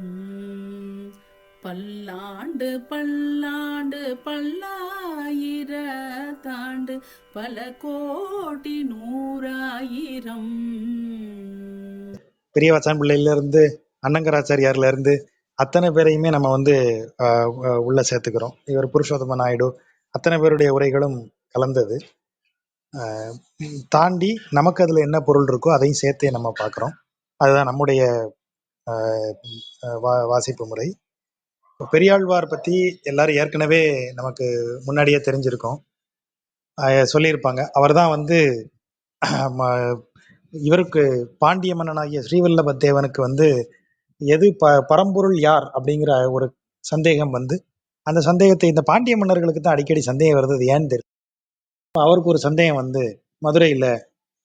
உம் பல்லாண்டு பல்லாண்டு பல்லாயிரத்தாண்டு பல கோடி நூறாயிரம். பெரியவாச்சான் பிள்ளையில இருந்து அன்னங்கராச்சாரியார்ல இருந்து அத்தனை பேரையுமே நம்ம வந்து உள்ள சேர்த்துக்கிறோம். இவர் புருஷோத்தம நாயுடு அத்தனை பேருடைய உரைகளும் கலந்தது. தாண்டி நமக்கு அதுல என்ன பொருள் இருக்கோ அதையும் சேர்த்தே நம்ம பார்க்குறோம். அதுதான் நம்முடைய வாசிப்பு முறை. பெரியாழ்வார் பத்தி எல்லாரும் ஏற்கனவே நமக்கு முன்னாடியே தெரிஞ்சிருக்கோம், சொல்லியிருப்பாங்க. அவர் தான் வந்து இவருக்கு பாண்டிய மன்னனாகிய ஸ்ரீவல்லப தேவனுக்கு வந்து எது பரம்பொருள் யார் அப்படிங்கிற ஒரு சந்தேகம் வந்து, அந்த சந்தேகத்தை இந்த பாண்டிய மன்னர்களுக்கு தான் அடிக்கடி சந்தேகம் வருது, அது ஏன்னு தெரியும். அவருக்கு ஒரு சந்தேகம் வந்து மதுரையில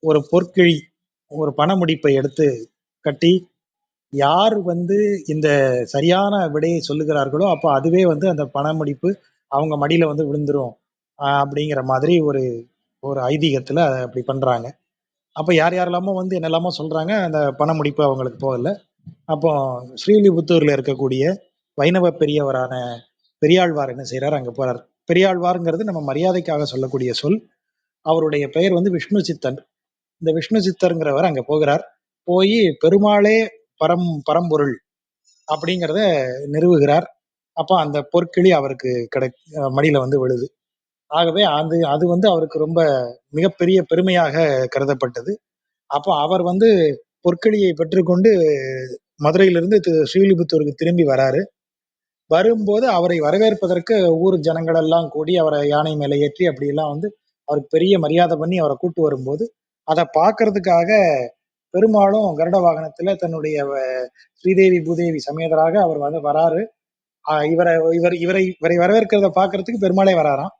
ஒரு பொற்கிழி ஒரு பணமுடிப்பை எடுத்து கட்டி, யார் வந்து இந்த சரியான விடையை சொல்லுகிறார்களோ அப்போ அதுவே வந்து அந்த பணமுடிப்பு அவங்க மடியில வந்து விழுந்துரும் அப்படிங்கிற மாதிரி ஒரு ஒரு ஐதீகத்துல அப்படி பண்றாங்க. அப்ப யார் யாரெல்லாமோ வந்து என்னெல்லாமோ சொல்றாங்க, அந்த பணமுடிப்பு அவங்களுக்கு போகல. அப்போ ஸ்ரீலிபுத்தூர்ல இருக்கக்கூடிய வைணவ பெரியவரான பெரியாழ்வார் என்ன செய்யறாரு, அங்க போறார். பெரியாழ்வார்ங்கிறது நம்ம மரியாதைக்காக சொல்லக்கூடிய சொல். அவருடைய பெயர் வந்து விஷ்ணு சித்தன். இந்த விஷ்ணு சித்தருங்கிறவர் அங்க போகிறார். போய் பெருமாளே பரம்பொருள் அப்படிங்கிறத நிறுவுகிறார். அப்போ அந்த பொற்கிளி அவருக்கு மடியில வந்து விழுது. ஆகவே அது அது வந்து அவருக்கு ரொம்ப மிகப்பெரிய பெருமையாக கருதப்பட்டது. அப்போ அவர் வந்து பொற்கிளியை பெற்றுக்கொண்டு மதுரையிலிருந்து ஸ்ரீலிபுத்தூருக்கு திரும்பி வராரு. வரும்போது அவரை வரவேற்பதற்கு ஊர் ஜனங்கள் எல்லாம் கூடி அவரை யானை மேலே ஏற்றி அப்படியெல்லாம் வந்து அவருக்கு பெரிய மரியாதை பண்ணி அவரை கூட்டு வரும்போது, அதை பார்க்கறதுக்காக பெரும்பாலும் கருட வாகனத்துல தன்னுடைய ஸ்ரீதேவி பூதேவி சமேதராக அவர் வந்து வராரு. இவரை வரவேற்கிறத பார்க்கறதுக்கு பெருமாளே வராராம்.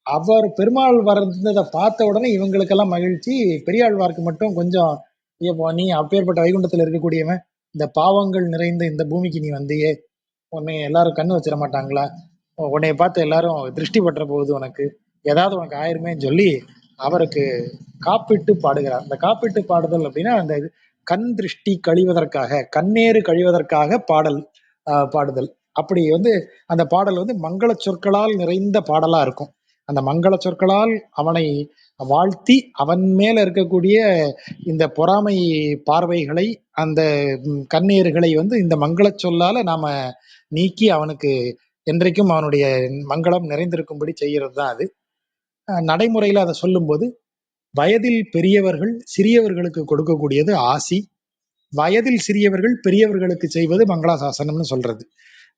அவர் பெருமாள் வர்றதை பார்த்த உடனே இவங்களுக்கெல்லாம் மகிழ்ச்சி. பெரியாழ்வாருக்கு மட்டும் கொஞ்சம், நீ அப்பேற்பட்ட வைகுண்டத்துல இருக்கக்கூடியவன், இந்த பாவங்கள் நிறைந்த இந்த பூமிக்கு நீ வந்தியே, உன்னை எல்லாரும் கண்ணு வச்சிட மாட்டாங்களா, உன்னைய பார்த்து எல்லாரும் திருஷ்டி பற்ற போகுது, உனக்கு ஏதாவது உனக்கு ஆயிருமேன்னு சொல்லி அவருக்கு காப்பிட்டு பாடுகிறார். இந்த காப்பிட்டு பாடுதல் அப்படின்னா அந்த இது கண் திருஷ்டி கழிவதற்காக, கண்ணேறு கழிவதற்காக பாடல் பாடுதல். அப்படி வந்து அந்த பாடல் வந்து மங்கள சொற்களால் நிறைந்த பாடலா இருக்கும். அந்த மங்கள சொற்களால் அவனை வாழ்த்தி அவன் மேல இருக்கக்கூடிய இந்த பொறாமை பார்வைகளை, அந்த கண்ணீர்களை வந்து இந்த மங்கள சொல்லால நாம நீக்கி அவனுக்கு என்றைக்கும் அவனுடைய மங்களம் நிறைந்திருக்கும்படி செய்கிறது தான் அது. நடைமுறையில அதை சொல்லும்போது, வயதில் பெரியவர்கள் சிறியவர்களுக்கு கொடுக்கக்கூடியது ஆசி, வயதில் சிறியவர்கள் பெரியவர்களுக்கு செய்வது மங்களாசாசனம்னு சொல்றது.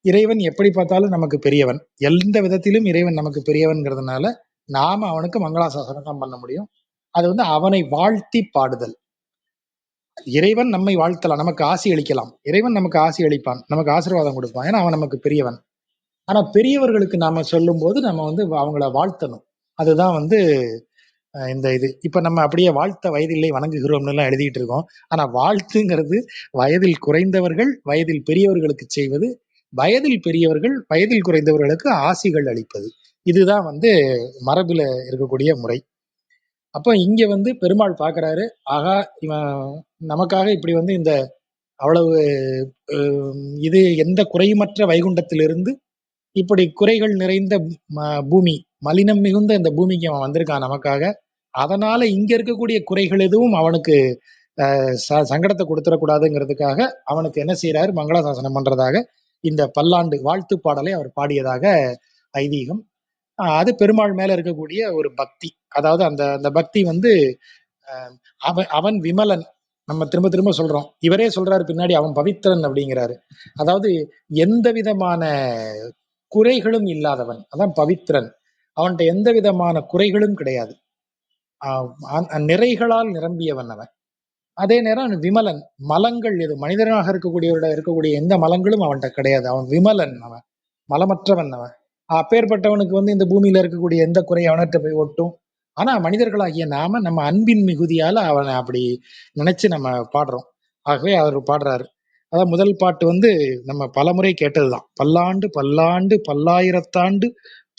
இறைவன் எப்படி பார்த்தாலும் நமக்கு பெரியவன், எந்த விதத்திலும் இறைவன் நமக்கு பெரியவன்கிறதுனால நாம அவனுக்கு மங்களாசாசனம் தான் பண்ண முடியும். அது வந்து அவனை வாழ்த்தி பாடுதல். இறைவன் நம்மை வாழ்த்தலாம், நமக்கு ஆசி அளிக்கலாம், இறைவன் நமக்கு ஆசி அளிப்பான், நமக்கு ஆசீர்வாதம் கொடுப்பான், ஏன்னா அவன் நமக்கு பெரியவன். ஆனா பெரியவர்களுக்கு நாம சொல்லும் போது நம்ம வந்து அவங்கள வாழ்த்தணும். அதுதான் வந்து இந்த இது. இப்ப நம்ம அப்படியே வாழ்த்த வயதில்லை வணங்குகிறோம்னு எல்லாம் எழுதிட்டு இருக்கோம். ஆனா வாழ்த்துங்கிறது வயதில் குறைந்தவர்கள் வயதில் பெரியவர்களுக்கு செய்வது, வயதில் பெரியவர்கள் வயதில் குறைந்தவர்களுக்கு ஆசிகள் அளிப்பது. இதுதான் வந்து மரபுல இருக்கக்கூடிய முறை. அப்ப இங்க வந்து பெருமாள் பாக்குறாரு, ஆகா இவன் நமக்காக இப்படி வந்து இந்த அவ்வளவு இது எந்த குறைமற்ற வைகுண்டத்திலிருந்து இப்படி குறைகள் நிறைந்த பூமி, மலினம் மிகுந்த இந்த பூமிக்கு அவன் வந்திருக்கான் நமக்காக. அதனால இங்க இருக்கக்கூடிய குறைகள் எதுவும் அவனுக்கு சங்கடத்தை கொடுத்துடக்கூடாதுங்கிறதுக்காக அவனுக்கு என்ன செய்யறாரு, மங்களாசாசனம் பண்றதாக இந்த பல்லாண்டு வாழ்த்து பாடலை அவர் பாடியதாக ஐதீகம். அது பெருமாள் மேல இருக்கக்கூடிய ஒரு பக்தி. அதாவது அந்த அந்த பக்தி வந்து அவன் விமலன். நம்ம திரும்ப திரும்ப சொல்றோம், இவரே சொல்றாரு பின்னாடி அவன் பவித்திரன் அப்படிங்கிறாரு. அதாவது எந்த விதமான குறைகளும் இல்லாதவன், அதான் பவித்திரன். அவன்கிட்ட எந்த விதமான குறைகளும் கிடையாது, நிறைகளால் நிரம்பியவன் அவன். அதே நேரம் விமலன், மலங்கள் எது மனிதனாக இருக்கக்கூடிய எந்த மலங்களும் அவன்கிட்ட கிடையாது. அவன் விமலன், அவன் மலமற்றவன். அவன் அப்பேற்பட்டவனுக்கு வந்து இந்த பூமியில இருக்கக்கூடிய எந்த குறை அவன்கிட்ட போய் ஒட்டும். ஆனா மனிதர்களாகிய நாம நம்ம அன்பின் மிகுதியால அவனை அப்படி நினைச்சு நம்ம பாடுறோம். ஆகவே அவர் பாடுறாரு. அதான் முதல் பாட்டு வந்து நம்ம பலமுறை கேட்டதுதான், பல்லாண்டு பல்லாண்டு பல்லாயிரத்தாண்டு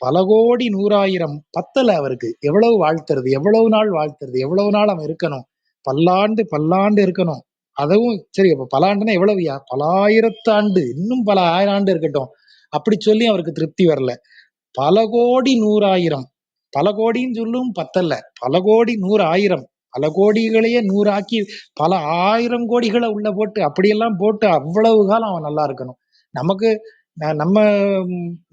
பல கோடி நூறாயிரம். பத்தல அவருக்கு, எவ்வளவு வாழ்த்துறது, எவ்வளவு நாள் வாழ்த்துறது, எவ்வளவு நாள் அவன் இருக்கணும், பல்லாண்டு பல்லாண்டு இருக்கணும். அதுவும் சரி, அப்ப பல ஆண்டுனா எவ்வளவுயா? பல ஆயிரத்து ஆண்டு, இன்னும் பல ஆயிரம் ஆண்டு இருக்கட்டும். அப்படி சொல்லி அவருக்கு திருப்தி வரல. பல கோடி நூறாயிரம், பல கோடின்னு சொல்லும் பத்தல்ல, பல கோடி நூறு ஆயிரம், பல கோடிகளையே நூறாக்கி பல ஆயிரம் கோடிகளை உள்ள போட்டு அப்படியெல்லாம் போட்டு அவ்வளவு காலம் அவன் நல்லா இருக்கணும். நமக்கு நம்ம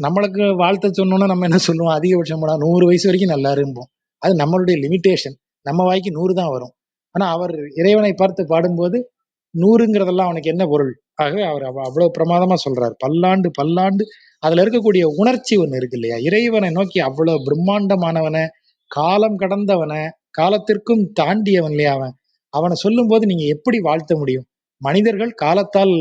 நம்மளுக்கு வாழ்த்த சொன்னோம்னா நம்ம என்ன சொல்லுவோம்? அதிகபட்சம் போனா 100 வயசு வரைக்கும் நல்லா இருப்போம். அது நம்மளுடைய லிமிட்டேஷன். நம்ம வாய்க்கு 100 தான் வரும். ஆனா அவர் இறைவனை பார்த்து பாடும்போது 100ங்கிறதெல்லாம் அவனுக்கு என்ன பொருள்? ஆகவே அவர் அவ்வளவு பிரமாதமா சொல்றாரு. பல்லாண்டு பல்லாண்டு. அதுல இருக்கக்கூடிய உணர்ச்சி ஒண்ணு இருக்கு இல்லையா? இறைவனை நோக்கி அவ்வளவு பிரம்மாண்டமானவன, காலம் கடந்தவன, காலத்திற்கும் தாண்டியவன் இல்லையா அவன்? அவனை சொல்லும்போது நீங்க எப்படி வாழ்த்த முடியும்? மனிதர்கள் காலத்தால்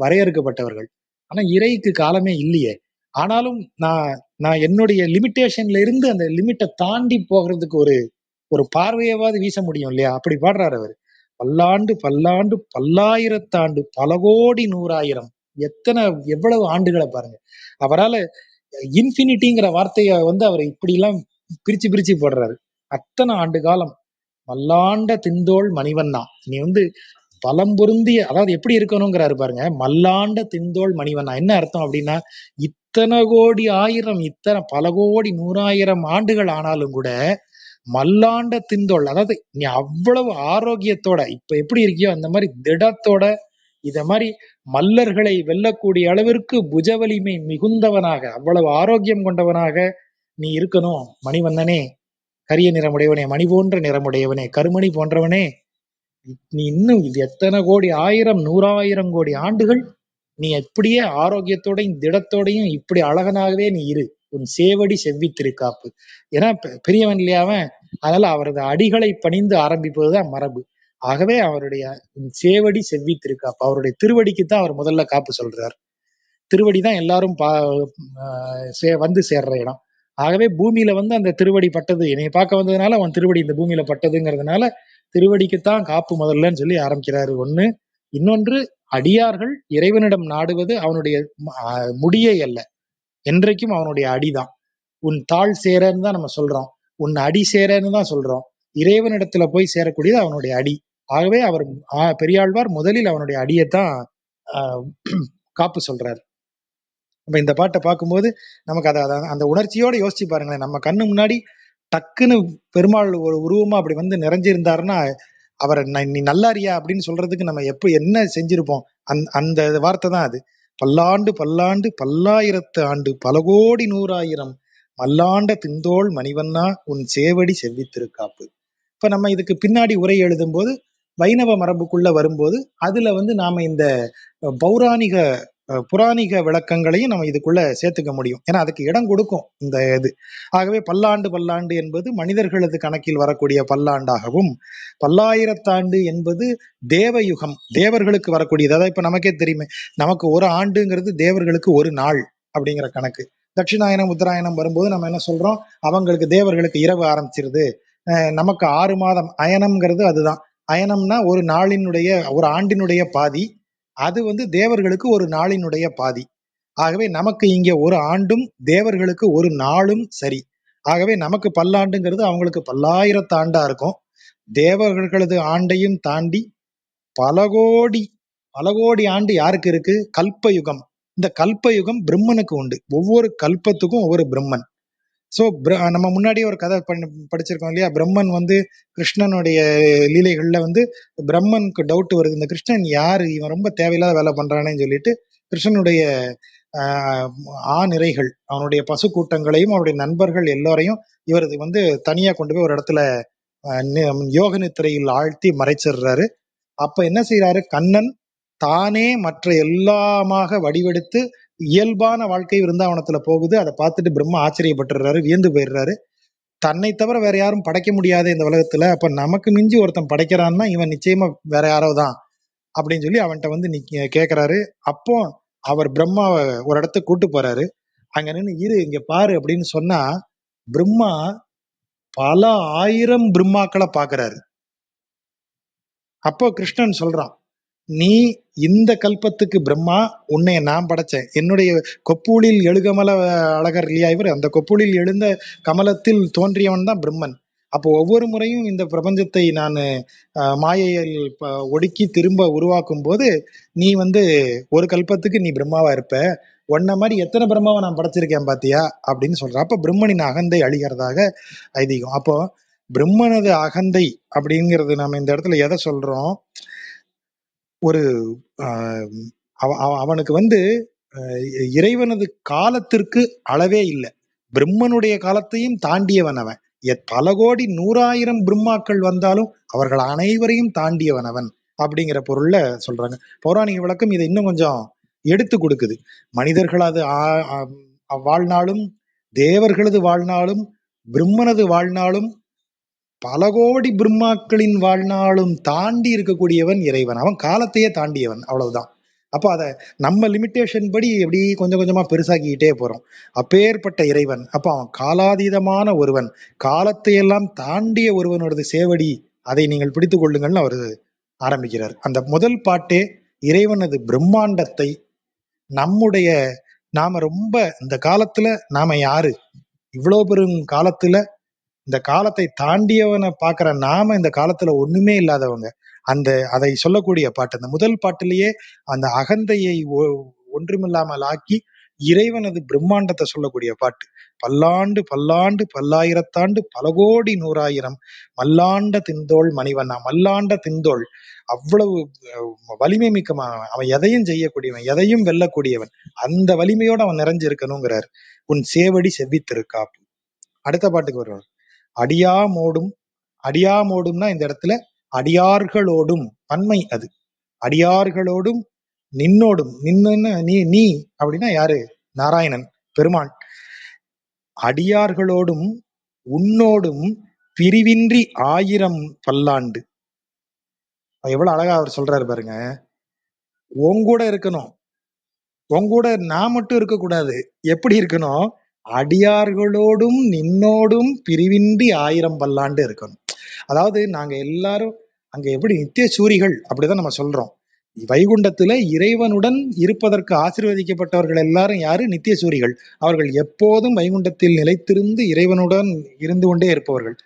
வரையறுக்கப்பட்டவர்கள். ஆனா இறைக்கு காலமே இல்லையே. ஆனாலும் நான் நான் என்னுடைய லிமிட்டேஷன்ல இருந்து அந்த லிமிட்டை தாண்டி போகிறதுக்கு ஒரு ஒரு பார்வையாவது வீச முடியும் இல்லையா? அப்படி பாடுறாரு அவரு. பல்லாண்டு பல்லாண்டு பல்லாயிரத்தாண்டு பல கோடி நூறாயிரம். எத்தனை எவ்வளவு ஆண்டுகளை பாருங்க. அவரால இன்ஃபினிட்டிங்கிற வார்த்தைய வந்து அவர் இப்படி எல்லாம் பிரிச்சு பிரிச்சு போடுறாரு. அத்தனை ஆண்டு காலம். மல்லாண்ட திந்தோள் மணிவண்ணா. நீ வந்து பலம் பொருந்திய, அதாவது எப்படி இருக்கணுங்கிறாரு பாருங்க. மல்லாண்ட திந்தோள் மணிவண்ணா என்ன அர்த்தம் அப்படின்னா, இத்தனை கோடி ஆயிரம், இத்தனை பல கோடி நூறாயிரம் ஆண்டுகள் ஆனாலும் கூட மல்லாண்ட திந்தோள், அதாவது நீ அவ்வளவு ஆரோக்கியத்தோட இப்ப எப்படி இருக்கியோ அந்த மாதிரி திடத்தோட, இத மாதிரி மல்லர்களை வெல்லக்கூடிய அளவிற்கு புஜ வலிமை மிகுந்தவனாக, அவ்வளவு ஆரோக்கியம் கொண்டவனாக நீ இருக்கணும் மணிவண்ணனே. கரிய நிறமுடையவனே, மணி போன்ற நிறமுடையவனே, கருமணி போன்றவனே. நீ இன்னும் இது எத்தனை கோடி ஆயிரம் நூறாயிரம் கோடி ஆண்டுகள் நீ எப்படியே ஆரோக்கியத்தோடையும் திடத்தோடையும் இப்படி அழகனாகவே நீ இரு. உன் சேவடி செவ்வி திருக்காப்பு. ஏன்னா பெரியவன் இல்லையா அவன். அதனால அவரது அடிகளை பணிந்து ஆரம்பிப்பதுதான் மரபு. ஆகவே அவருடைய சேவடி செவ்வி திருக்காப்பு, அவருடைய திருவடிக்கு தான் அவர் முதல்ல காப்பு சொல்றார். திருவடி தான் எல்லாரும் வந்து சேர்ற இடம். ஆகவே பூமியில வந்து அந்த திருவடி பட்டது, என்னை பார்க்க வந்ததுனால அவன் திருவடி இந்த பூமியில பட்டதுங்கிறதுனால திருவடிக்குத்தான் காப்பு முதல்லன்னு சொல்லி ஆரம்பிக்கிறாரு ஒண்ணு. இன்னொன்று, அடியார்கள் இறைவனிடம் நாடுவது அவனுடைய முடியை அல்ல, என்றைக்கும் அவனுடைய அடிதான். உன் தாழ் சேரன்னு தான் நம்ம சொல்றோம், உன் அடி சேரன்னு தான் சொல்றோம். இறைவனிடத்துல போய் சேரக்கூடியது அவனுடைய அடி. ஆகவே அவர் பெரியாழ்வார் முதலில் அவனுடைய அடியைத்தான் காப்பு சொல்றாரு. அப்ப இந்த பாட்டை பார்க்கும்போது நமக்கு அந்த உணர்ச்சியோட யோசிச்சு பாருங்களேன். நம்ம கண்ணு முன்னாடி டக்குன்னு பெருமாள் ஒரு உருவமா அப்படி வந்து நிறைஞ்சிருந்தாருன்னா, அவரை நீ நல்லாரியா அப்படின்னு சொல்றதுக்கு நம்ம என்ன செஞ்சிருப்போம்? அந்த வார்த்தை தான் அது. பல்லாண்டு பல்லாண்டு பல்லாயிரத்து ஆண்டு பல கோடி நூறாயிரம் மல்லாண்ட திந்தோள் மணிவண்ணா உன் சேவடி செவ்வி திருக்காப்பு. இப்ப நம்ம இதுக்கு பின்னாடி உரை எழுதும் போது வைணவ மரபுக்குள்ள வரும்போது அதுல வந்து நாம இந்த பௌராணிக புராணிக விளக்கங்களையும் நம்ம இதுக்குள்ள சேர்த்துக்க முடியும். ஏன்னா அதுக்கு இடம் கொடுக்கும் இந்த இது. ஆகவே பல்லாண்டு பல்லாண்டு என்பது மனிதர்களது கணக்கில் வரக்கூடிய பல்லாண்டாகவும், பல்லாயிரத்தாண்டு என்பது தேவயுகம், தேவர்களுக்கு வரக்கூடியது. அதாவது இப்ப நமக்கே தெரியுமே, நமக்கு ஒரு ஆண்டுங்கிறது தேவர்களுக்கு ஒரு நாள் அப்படிங்கிற கணக்கு. தட்சிணாயனம் உத்தராயணம் வரும்போது நம்ம என்ன சொல்றோம்? அவங்களுக்கு தேவர்களுக்கு இரவு ஆரம்பிச்சிருது. நமக்கு 6 மாதம் அயனம்ங்கிறது அதுதான். அயனம்னா ஒரு நாளினுடைய ஒரு ஆண்டினுடைய பாதி. அது வந்து தேவர்களுக்கு ஒரு நாளினுடைய பாதி. ஆகவே நமக்கு இங்க ஒரு ஆண்டும் தேவர்களுக்கு ஒரு நாளும் சரி. ஆகவே நமக்கு பல்லாண்டுங்கிறது அவங்களுக்கு பல்லாயிரத்து ஆண்டா இருக்கும். தேவர்களது ஆண்டையும் தாண்டி பல கோடி பல கோடி ஆண்டு யாருக்கு இருக்கு? கல்பயுகம். இந்த கல்பயுகம் பிரம்மனுக்கு உண்டு. ஒவ்வொரு கல்பத்துக்கும் ஒவ்வொரு பிரம்மன். ஸோ நம்ம முன்னாடியே ஒரு கதை படிச்சிருக்கோம் இல்லையா? பிரம்மன் வந்து கிருஷ்ணனுடைய லீலைகள்ல வந்து பிரம்மனுக்கு டவுட் வருது, இந்த கிருஷ்ணன் யாரு, இவன் ரொம்ப தேவையில்லாத வேலை பண்றானேன்னு சொல்லிட்டு கிருஷ்ணனுடைய நிறைகள் அவனுடைய பசு கூட்டங்களையும் அவனுடைய நண்பர்கள் எல்லாரையும் இவர் வந்து தனியா கொண்டு போய் ஒரு இடத்துல யோக நித்திரையில் ஆழ்த்தி மறைச்சிடுறாரு. அப்ப என்ன செய்யறாரு? கண்ணன் தானே மற்ற எல்லாமாக வடிவெடுத்து இயல்பான வாழ்க்கை விருந்தாவனத்துல போகுது. அதை பார்த்துட்டு பிரம்மா ஆச்சரியப்பட்டுறாரு, வியந்து போயிடுறாரு. தன்னை தவிர வேற யாரும் படைக்க முடியாத இந்த உலகத்துல, அப்ப நமக்கு மிஞ்சி ஒருத்தன் படைக்கிறான்னா இவன் நிச்சயமா வேற யாரோ தான் அப்படின்னு சொல்லி அவன்கிட்ட வந்து கேக்குறாரு. அப்போ அவர் பிரம்மாவை ஒரு இடத்துக்கு கூட்டு போறாரு. அங்க நின்று இரு இங்க பாரு அப்படின்னு சொன்னா பிரம்மா பல ஆயிரம் பிரம்மாக்களை பாக்குறாரு. அப்போ கிருஷ்ணன் சொல்றான், நீ இந்த கல்பத்துக்கு பிரம்மா, உன்னை நான் படைச்சேன். என்னுடைய கொப்பூலில் எழுகமல அழகர் இல்லையா இவர், அந்த கொப்பூலில் எழுந்த கமலத்தில் தோன்றியவன் தான் பிரம்மன். அப்போ ஒவ்வொரு முறையும் இந்த பிரபஞ்சத்தை நான் மாயையில் ஒடுக்கி திரும்ப உருவாக்கும் போது நீ வந்து ஒரு கல்பத்துக்கு நீ பிரம்மாவா இருப்ப, உன்ன மாதிரி எத்தனை பிரம்மாவை நான் படைச்சிருக்கேன் பாத்தியா அப்படின்னு சொல்ற. அப்ப பிரம்மனின் அகந்தை அழிகிறதாக ஐதீகம். அப்போ பிரம்மனது அகந்தை அப்படிங்கிறது நம்ம இந்த இடத்துல எதை சொல்றோம்? ஒரு ஆஹ் அவனுக்கு வந்து இறைவனது காலத்திற்கு அளவே இல்லை. பிரம்மனுடைய காலத்தையும் தாண்டியவன் அவன். பல கோடி 100,000 பிரம்மாக்கள் வந்தாலும் அவர்கள் அனைவரையும் தாண்டியவன் அவன் அப்படிங்கிற பொருள்ல சொல்றாங்க. பௌராணிக விளக்கம் இதை இன்னும் கொஞ்சம் எடுத்து கொடுக்குது. மனிதர்களது வாழ்நாளும், தேவர்களது வாழ்நாளும், பிரம்மனது வாழ்நாளும், பல கோடி பிரம்மாக்களின் வாழ்நாளும் தாண்டி இருக்கக்கூடியவன் இறைவன். அவன் காலத்தையே தாண்டியவன், அவ்வளவுதான். அப்போ அதை நம்ம லிமிட்டேஷன் படி எப்படி கொஞ்சம் கொஞ்சமா பெருசாக்கிக்கிட்டே போறோம். அப்பேற்பட்ட இறைவன், அப்போ அவன் காலாதீதமான ஒருவன், காலத்தை எல்லாம் தாண்டிய ஒருவனோடது சேவடி, அதை நீங்கள் பிடித்துக் கொள்ளுங்கள்னு அவர் ஆரம்பிக்கிறார். அந்த முதல் பாட்டே இறைவனது பிரம்மாண்டத்தை, நம்முடைய நாம ரொம்ப இந்த காலத்துல நாம யாரு, இவ்வளவு பெரும் காலத்துல இந்த காலத்தை தாண்டியவனை பாக்குற நாம இந்த காலத்துல ஒண்ணுமே இல்லாதவங்க. அதை சொல்லக்கூடிய பாட்டு அந்த முதல் பாட்டிலேயே அந்த அகந்தையை ஒன்றுமில்லாமல் ஆக்கி இறைவனது பிரம்மாண்டத்தை சொல்லக்கூடிய பாட்டு. பல்லாண்டு பல்லாண்டு பல்லாயிரத்தாண்டு பல கோடி 100,000 மல்லாண்ட திந்தோள் மணிவண்ணா. மல்லாண்ட திந்தோள், அவ்வளவு வலிமை மிக்கவன் அவன், எதையும் செய்யக்கூடியவன், எதையும் வெல்லக்கூடியவன். அந்த வலிமையோட அவன் நிறைஞ்சிருக்கணுங்கிறார். உன் சேவடி செவ்வித்திருக்காப்பு. அடுத்த பாட்டுக்கு வருவார். அடியாமோடும். அடியாமோடும்னா இந்த இடத்துல அடியார்களோடும் பன்மை. அது அடியார்களோடும் நின்னோடும். நின்னு நீ நீ அப்படின்னா யாரு? நாராயணன் பெருமான். அடியார்களோடும் உன்னோடும் பிரிவின்றி 1000 பல்லாண்டு. எவ்வளவு அழகா அவர் சொல்றாரு பாருங்க. உங்கூட இருக்கணும், உங்கூட நான் மட்டும் இருக்கக்கூடாது. எப்படி இருக்கணும்? அடியார்களோடும் நின்னோடும் பிரிவின்றி 1000 பல்லாண்டு இருக்கணும். அதாவது நாங்க எல்லாரும் அங்க எப்படி நித்திய சூரிகள் அப்படிதான் நம்ம சொல்றோம். வைகுண்டத்துல இறைவனுடன் இருப்பதற்கு ஆசீர்வதிக்கப்பட்டவர்கள் எல்லாரும் யாரு? நித்திய சூரிகள். அவர்கள் எப்போதும் வைகுண்டத்தில் நிலைத்திருந்து இறைவனுடன் இருந்து கொண்டே இருப்பவர்கள்.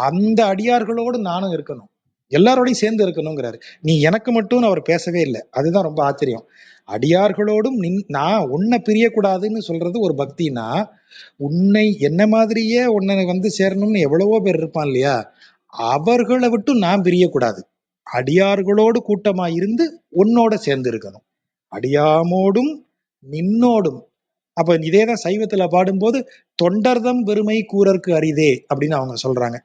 அந்த அடியார்களோடு நானும் இருக்கணும், எல்லாரோடையும் சேர்ந்து இருக்கணுங்கிறாரு. நீ எனக்கு மட்டும் அவர் பேசவே இல்லை. அதுதான் ரொம்ப ஆச்சரியம். அடியார்களோடும் நான் உன்னை பிரியக்கூடாதுன்னு சொல்றது ஒரு பக்தினா, உன்னை என்ன மாதிரியே உன்னை வந்து சேரணும்னு எவ்வளவோ பேர் இருப்பான் இல்லையா, அவர்களை விட்டு நான் பிரியக்கூடாது. அடியார்களோடு கூட்டமா இருந்து உன்னோட சேர்ந்து இருக்கணும். அடியாமோடும் நின்னோடும். அப்ப இதேதான் சைவத்துல பாடும்போது தொண்டர்தம் பெருமை கூறற்கு அரிதே அப்படின்னு அவங்க சொல்றாங்க.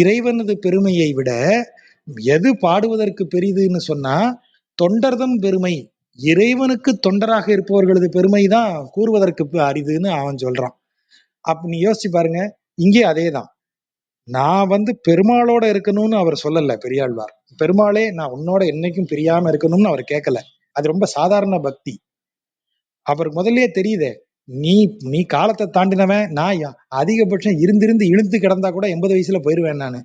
இறைவனது பெருமையை விட எது பாடுவதற்கு பெரிதுன்னு சொன்னா தொண்டர்தம் பெருமை, இறைவனுக்கு தொண்டராக இருப்பவர்களது பெருமைதான் கூறுவதற்கு அரிதுன்னு அவன் சொல்றான். அப்ப நீ யோசிச்சு பாருங்க. இங்கே அதேதான். நான் வந்து பெருமாளோட இருக்கணும்னு அவர் சொல்லல பெரியாழ்வார். பெருமாளே நான் உன்னோட என்னைக்கும் பிரியாம இருக்கணும்னு அவர் கேட்கல. அது ரொம்ப சாதாரண பக்தி. அவர் முதல்லயே தெரியுதே, நீ நீ காலத்தை தாண்டினவன். நான் அதிகபட்சம் இருந்திருந்து இழுத்து கிடந்தா கூட 80 வயசுல போயிருவேன் நானு.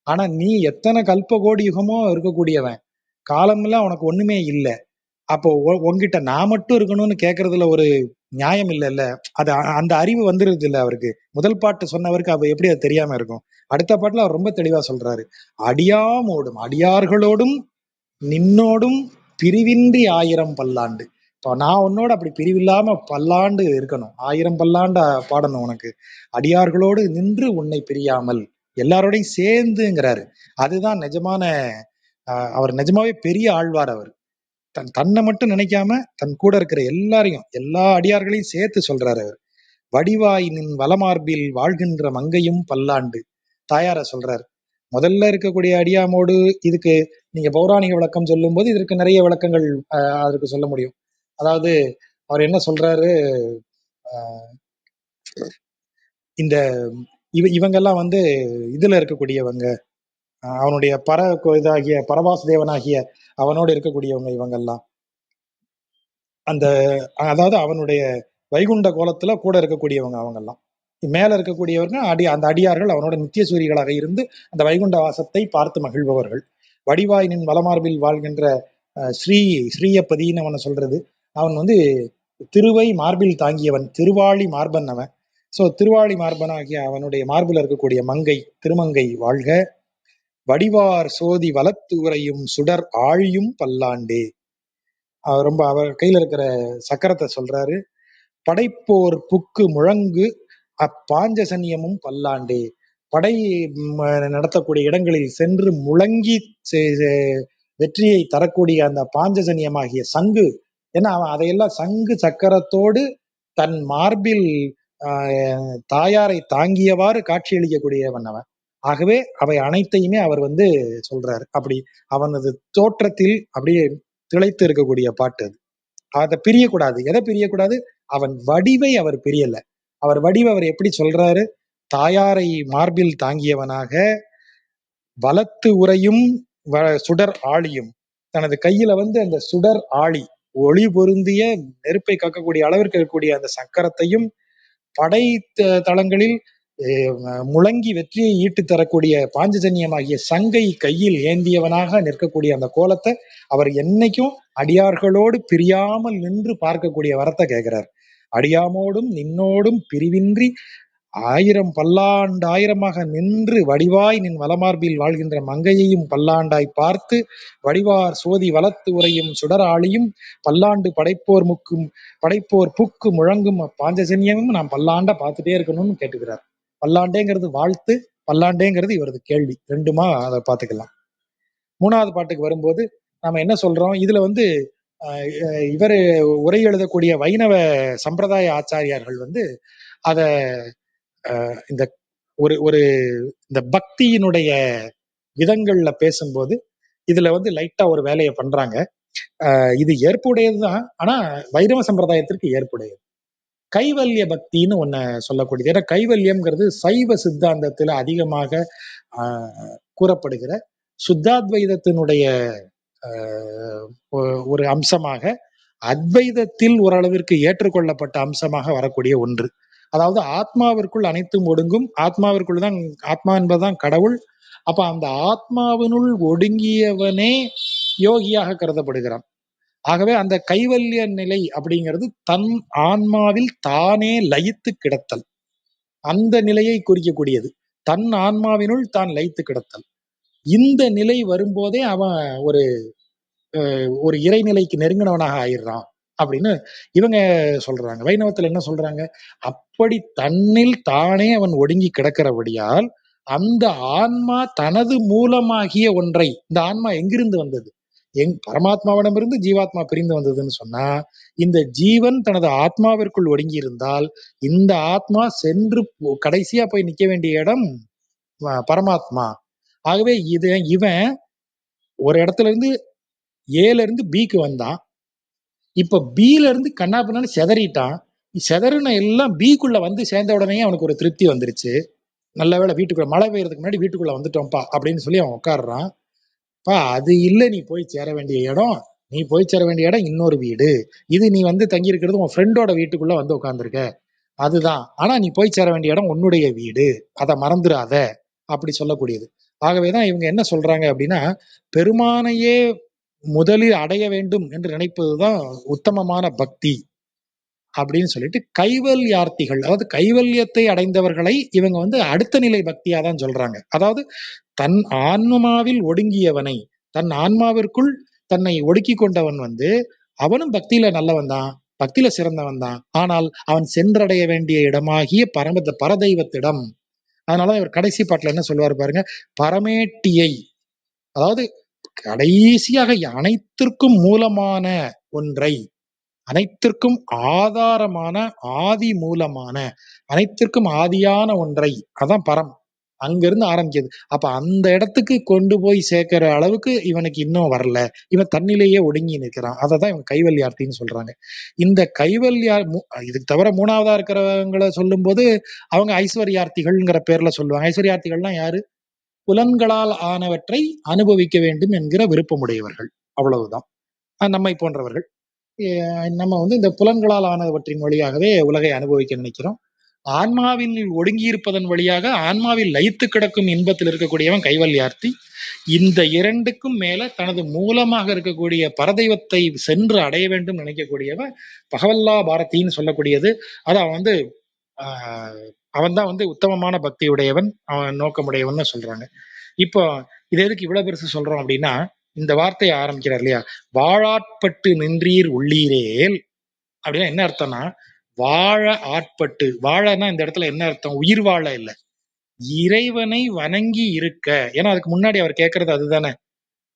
ஆனா நீ எத்தனை கல்ப கோடி யுகமோ இருக்கக்கூடியவன், காலமெல்லாம் உனக்கு ஒண்ணுமே இல்லை. அப்போ உங்ககிட்ட நான் மட்டும் இருக்கணும்னு கேட்கறதுல ஒரு நியாயம் இல்லைல்ல. அது அந்த அறிவு வந்துருது இல்ல அவருக்கு. முதல் பாட்டு சொன்னவருக்கு அப்ப எப்படி அது தெரியாம இருக்கும்? அடுத்த பாட்டுல அவர் ரொம்ப தெளிவா சொல்றாரு. அடியாமோடும் அடியார்களோடும் நின்னோடும் பிரிவின்றி 1000 பல்லாண்டு. இப்போ நான் உன்னோட அப்படி பிரிவில்லாம பல்லாண்டு இருக்கணும், 1000 பல்லாண்டு பாடணும் உனக்கு. அடியார்களோடு நின்று உன்னை பிரியாமல் எல்லாரோடையும் சேர்ந்துங்கிறாரு. அதுதான் நிஜமான அவர் நிஜமாவே பெரிய ஆழ்வார். அவர் தன்னை மட்டும் நினைக்காம தன் கூட இருக்கிற எல்லாரையும், எல்லா அடியார்களையும் சேர்த்து சொல்றாரு அவர். வடிவாய் நின் வலமார்பில் வாழ்கின்ற மங்கையும் பல்லாண்டு. தாயார சொல்றாரு. முதல்ல இருக்கக்கூடிய அடியாமோடு இதுக்கு நீங்க பௌராணிக விளக்கம் சொல்லும் போது இதற்கு நிறைய விளக்கங்கள் அதற்கு சொல்ல முடியும். அதாவது அவர் என்ன சொல்றாரு, இந்த இவங்கெல்லாம் வந்து இதுல இருக்கக்கூடியவங்க, அவனுடைய இதாகிய பரவாசுதேவனாகிய அவனோடு இருக்கக்கூடியவங்க இவங்கெல்லாம். அந்த அதாவது அவனுடைய வைகுண்ட கோலத்துல கூட இருக்கக்கூடியவங்க அவங்கெல்லாம். மேல இருக்கக்கூடியவர்கள் அந்த அடியார்கள் அவனோட நித்திய சூரிகளாக இருந்து அந்த வைகுண்ட வாசத்தை பார்த்து மகிழ்பவர்கள். வடிவாயினின் வலமார்பில் வாழ்கின்ற ஸ்ரீயப்பதின்னு அவனை சொல்றது. அவன் வந்து திருவை மார்பில் தாங்கியவன், திருவாளி மார்பன் அவன். சோ திருவாளி மார்பனாகிய அவனுடைய மார்பில் இருக்கக்கூடிய மங்கை திருமங்கை வாழ்க, வடிவார் சோதி வலத்து உரையும் சுடர் ஆழியும் பல்லாண்டே. அவர் ரொம்ப அவர் கையில இருக்கிற சக்கரத்தை சொல்றாரு. படைப்போர் புக்கு முழங்கு அப்பாஞ்சசன்யமும் பல்லாண்டே. படை நடத்தக்கூடிய இடங்களில் சென்று முழங்கி வெற்றியை தரக்கூடிய அந்த பாஞ்சஜன்யமாகிய சங்கு, ஏன்னா அவன் அதையெல்லாம் சங்கு சக்கரத்தோடு தன் மார்பில் தாயாரை தாங்கியவாறு காட்சியளிக்கக்கூடியவன் அவன். ஆகவே அவை அனைத்தையுமே அவர் சொல்றாரு. அப்படி அவனது தோற்றத்தில் அப்படியே திளைத்து இருக்கக்கூடிய பாட்டு அது. அதை பிரியக்கூடாது. எதை பிரியக்கூடாது? அவன் வடிவை அவர் பிரியல. அவர் வடிவை அவர் எப்படி சொல்றாரு? தாயாரை மார்பில் தாங்கியவனாக, வலத்து உரையும் சுடர் ஆழியும், தனது கையில அந்த சுடர் ஆழி ஒளி பொருந்திய நெருப்பை காக்கக்கூடிய அளவிற்கு இருக்கக்கூடிய அந்த சக்கரத்தையும், படை தளங்களில் முழங்கி வெற்றியை ஈட்டு தரக்கூடிய பாஞ்சஜன்யமாகிய சங்கை கையில் ஏந்தியவனாக நிற்கக்கூடிய அந்த கோலத்தை அவர் என்னைக்கும் அடியார்களோடு பிரியாமல் நின்று பார்க்கக்கூடிய வரத்தை கேட்கிறார். அடியாமோடும் நின்னோடும் பிரிவின்றி ஆயிரம் பல்லாண்டாயிரமாக நின்று வடிவாய் நின் வலமார்பில் வாழ்கின்ற மங்கையையும் பல்லாண்டாய் பார்த்து, வடிவார் சோதி வலத்து உரையும் சுடராளியும் பல்லாண்டு படைப்போர் புக்கு முழங்கும் பாஞ்சஜன்யமும் நாம் பல்லாண்டா பார்த்துட்டே இருக்கணும்னு கேட்டுக்கிறார். பல்லாண்டேங்கிறது வாழ்த்து, பல்லாண்டேங்கிறது இவரது கேள்வி. ரெண்டுமா அதை பார்த்துக்கலாம். மூணாவது பாட்டுக்கு வரும்போது நாம என்ன சொல்றோம்? இதுல இவர் உரை எழுதக்கூடிய வைணவ சம்பிரதாய ஆச்சாரியார்கள் அத இந்த ஒரு இந்த பக்தியினுடைய விதங்கள்ல பேசும்போது இதுல லைட்டா ஒரு வேலையை பண்றாங்க. இது ஏற்புடையதுதான், ஆனா வைணவ சம்பிரதாயத்திற்கு ஏற்புடையது. கைவல்ய பக்தின்னு ஒன்ன சொல்லக்கூடியது. ஏன்னா கைவல்யம்ங்கிறது சைவ சித்தாந்தத்துல அதிகமாக கூறப்படுகிற சுத்தாத்வைதத்தினுடைய ஒரு அம்சமாக, அத்வைதத்தில் ஓரளவிற்கு ஏற்றுக்கொள்ளப்பட்ட அம்சமாக வரக்கூடிய ஒன்று. அதாவது ஆத்மாவிற்குள் அனைத்தும் ஒடுங்கும், ஆத்மாவிற்குள் தான் ஆத்மா என்பதுதான் கடவுள். அப்ப அந்த ஆத்மாவினுள் ஒடுங்கியவனே யோகியாக கருதப்படுகிறான். ஆகவே அந்த கைவல்ய நிலை அப்படிங்கிறது தன் ஆன்மாவில் தானே லயித்து கிடத்தல், அந்த நிலையை குறிக்கக்கூடியது. தன் ஆன்மாவினுள் தான் லயித்து கிடத்தல். இந்த நிலை வரும்போதே அவன் ஒரு இறைநிலைக்கு நெருங்கினவனாக ஆயிடுறான் அப்படின்னு இவங்க சொல்றாங்க. வைணவத்துல என்ன சொல்றாங்க? அப்படி தன்னில் தானே அவன் ஒடுங்கி கிடக்கிறபடியால் அந்த ஆன்மா தனது மூலமாகிய ஒன்றை, இந்த ஆன்மா எங்கிருந்து வந்தது? பரமாத்மாவிடமிருந்து ஜீவாத்மா பிரிந்து வந்ததுன்னு சொன்னா, இந்த ஜீவன் தனது ஆத்மாவிற்குள் ஒடுங்கி இருந்தால் இந்த ஆத்மா சென்று கடைசியா போய் நிக்க வேண்டிய இடம் பரமாத்மா. ஆகவே இவன் ஒரு இடத்துல இருந்து ஏல இருந்து பிக்கு வந்தான். இப்ப பில இருந்து கண்ணாப்பின்னு செதறிட்டான். செதறின எல்லாம் பிக்குள்ள சேர்ந்த உடனே அவனுக்கு ஒரு திருப்தி வந்துருச்சு. நல்ல வேளை வீட்டுக்குள்ள மழை பெய்யறதுக்கு முன்னாடி வீட்டுக்குள்ள வந்துட்டோம்ப்பா அப்படின்னு சொல்லி அவன் உட்காடுறான். அது இல்ல, நீ போய் சேர வேண்டிய இடம், நீ போய் சேர வேண்டிய இடம் இன்னொரு வீடு. இது நீ தங்கி இருக்கிறது உன் ஃப்ரெண்டோட வீட்டுக்குள்ள உட்காந்துருக்க, அதுதான். ஆனா நீ போய் சேர வேண்டிய இடம் உன்னுடைய வீடு, அதை மறந்துடாத அப்படி சொல்லக்கூடியது. ஆகவேதான் இவங்க என்ன சொல்றாங்க அப்படின்னா, பெருமானையே முதலில் அடைய வேண்டும் என்று நினைப்பதுதான் உத்தமமான பக்தி அப்படின்னு சொல்லிட்டு கைவல்யார்த்திகள், அதாவது கைவல்யத்தை அடைந்தவர்களை இவங்க அடுத்த நிலை பக்தியா தான் சொல்றாங்க. அதாவது தன் ஆன்மாவில் ஒடுங்கியவனை, தன் ஆன்மாவிற்குள் தன்னை ஒடுக்கி கொண்டவன் அவனும் பக்தியில நல்லவன் தான், பக்தியில சிறந்தவன் தான். ஆனால் அவன் சென்றடைய வேண்டிய இடமாகிய பரதெய்வத்திடம். அதனால இவர் கடைசி பாட்டுல என்ன சொல்லுவார் பாருங்க, பரமேட்டியை, அதாவது கடைசியாக அனைத்திற்கும் மூலமான ஒன்றை, அனைத்திற்கும் ஆதாரமான ஆதி மூலமான, அனைத்திற்கும் ஆதியான ஒன்றை, அதான் பரம். அங்கிருந்து ஆரம்பிக்குது. அப்ப அந்த இடத்துக்கு கொண்டு போய் சேர்க்கிற அளவுக்கு இவனுக்கு இன்னும் வரல, இவன் தன்னிலேயே ஒடுங்கி நிற்கிறான். அததான் இவன் கைவல்யார்த்தின்னு சொல்றாங்க. இந்த இதுக்கு தவிர மூணாவதா இருக்கிறவங்களை சொல்லும் போது அவங்க ஐஸ்வர்யார்த்திகள்ங்கிற பேர்ல சொல்லுவாங்க. ஐஸ்வர்யார்த்திகள்லாம் யாரு? புலன்களால் ஆனவற்றை அனுபவிக்க வேண்டும் என்கிற விருப்பமுடையவர்கள், அவ்வளவுதான். நம்மை போன்றவர்கள். நம்ம இந்த புலன்களால் ஆனவற்றின் வழியாகவே உலகை அனுபவிக்க நினைக்கிறோம். ஆன்மாவில் ஒடுங்கி இருப்பதன் வழியாக ஆன்மாவில் லயித்து கிடக்கும் இன்பத்தில் இருக்கக்கூடியவன் கைவல்யார்த்தி. இந்த இரண்டுக்கும் மேல தனது மூலமாக இருக்கக்கூடிய பரதெய்வத்தை சென்று அடைய வேண்டும் நினைக்கக்கூடியவன் பகவல்லா பாரதின்னு சொல்லக்கூடியது. அதை அவன் தான் வந்து உத்தமமான பக்தியுடையவன், அவன் நோக்கமுடையவன் சொல்றாங்க. இப்போ இது எதுக்கு இவ்வளவு பெருசு சொல்றோம் அப்படின்னா, இந்த வார்த்தையை ஆரம்பிக்கிறார் இல்லையா, வாழாட்பட்டு நின்றீர் உள்ளீரேல் அப்படின்னா என்ன அர்த்தம்னா, வாழ ஆட்பட்டு, வாழனா இந்த இடத்துல என்ன அர்த்தம், உயிர் வாழ இல்ல, இறைவனை வணங்கி இருக்க. ஏன்னா அதுக்கு முன்னாடி அவர் கேட்கறது அதுதானே,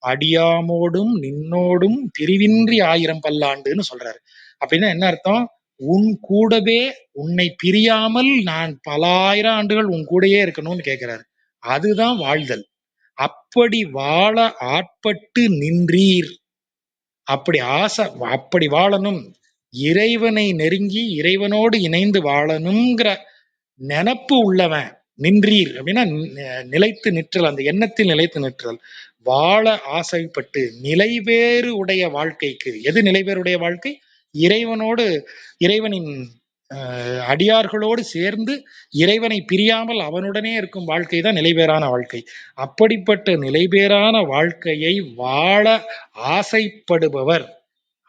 அடியாமோடும் நின்னோடும் பிரிவின்றி 1000 பல்லாண்டுன்னு சொல்றாரு. அப்படின்னா என்ன அர்த்தம், உன் கூடவே உன்னை பிரியாமல் நான் பல ஆயிரம் ஆண்டுகள் உன் கூடயே இருக்கணும்னு கேட்கிறாரு. அதுதான் வாழ்தல். அப்படி வாழ ஆட்பட்டு நின்றீர், அப்படி ஆசை, அப்படி வாழணும், இறைவனை நெருங்கி இறைவனோடு இணைந்து வாழணுங்கிற நினப்பு உள்ளவன். நின்றீர் அப்படின்னா நிலைத்து நிற்றல், அந்த எண்ணத்தில் நிலைத்து நிற்றல். வாழ ஆசைப்பட்டு நிலைவேறு உடைய வாழ்க்கைக்கு, எது நிலைவேறுடைய வாழ்க்கை, இறைவனோடு, இறைவனின் அடியார்களோடு சேர்ந்து இறைவனை பிரியாமல் அவனுடனே இருக்கும் வாழ்க்கை தான் நிலைபேறான வாழ்க்கை. அப்படிப்பட்ட நிலைபேறான வாழ்க்கையை வாழ ஆசைப்படுபவர்,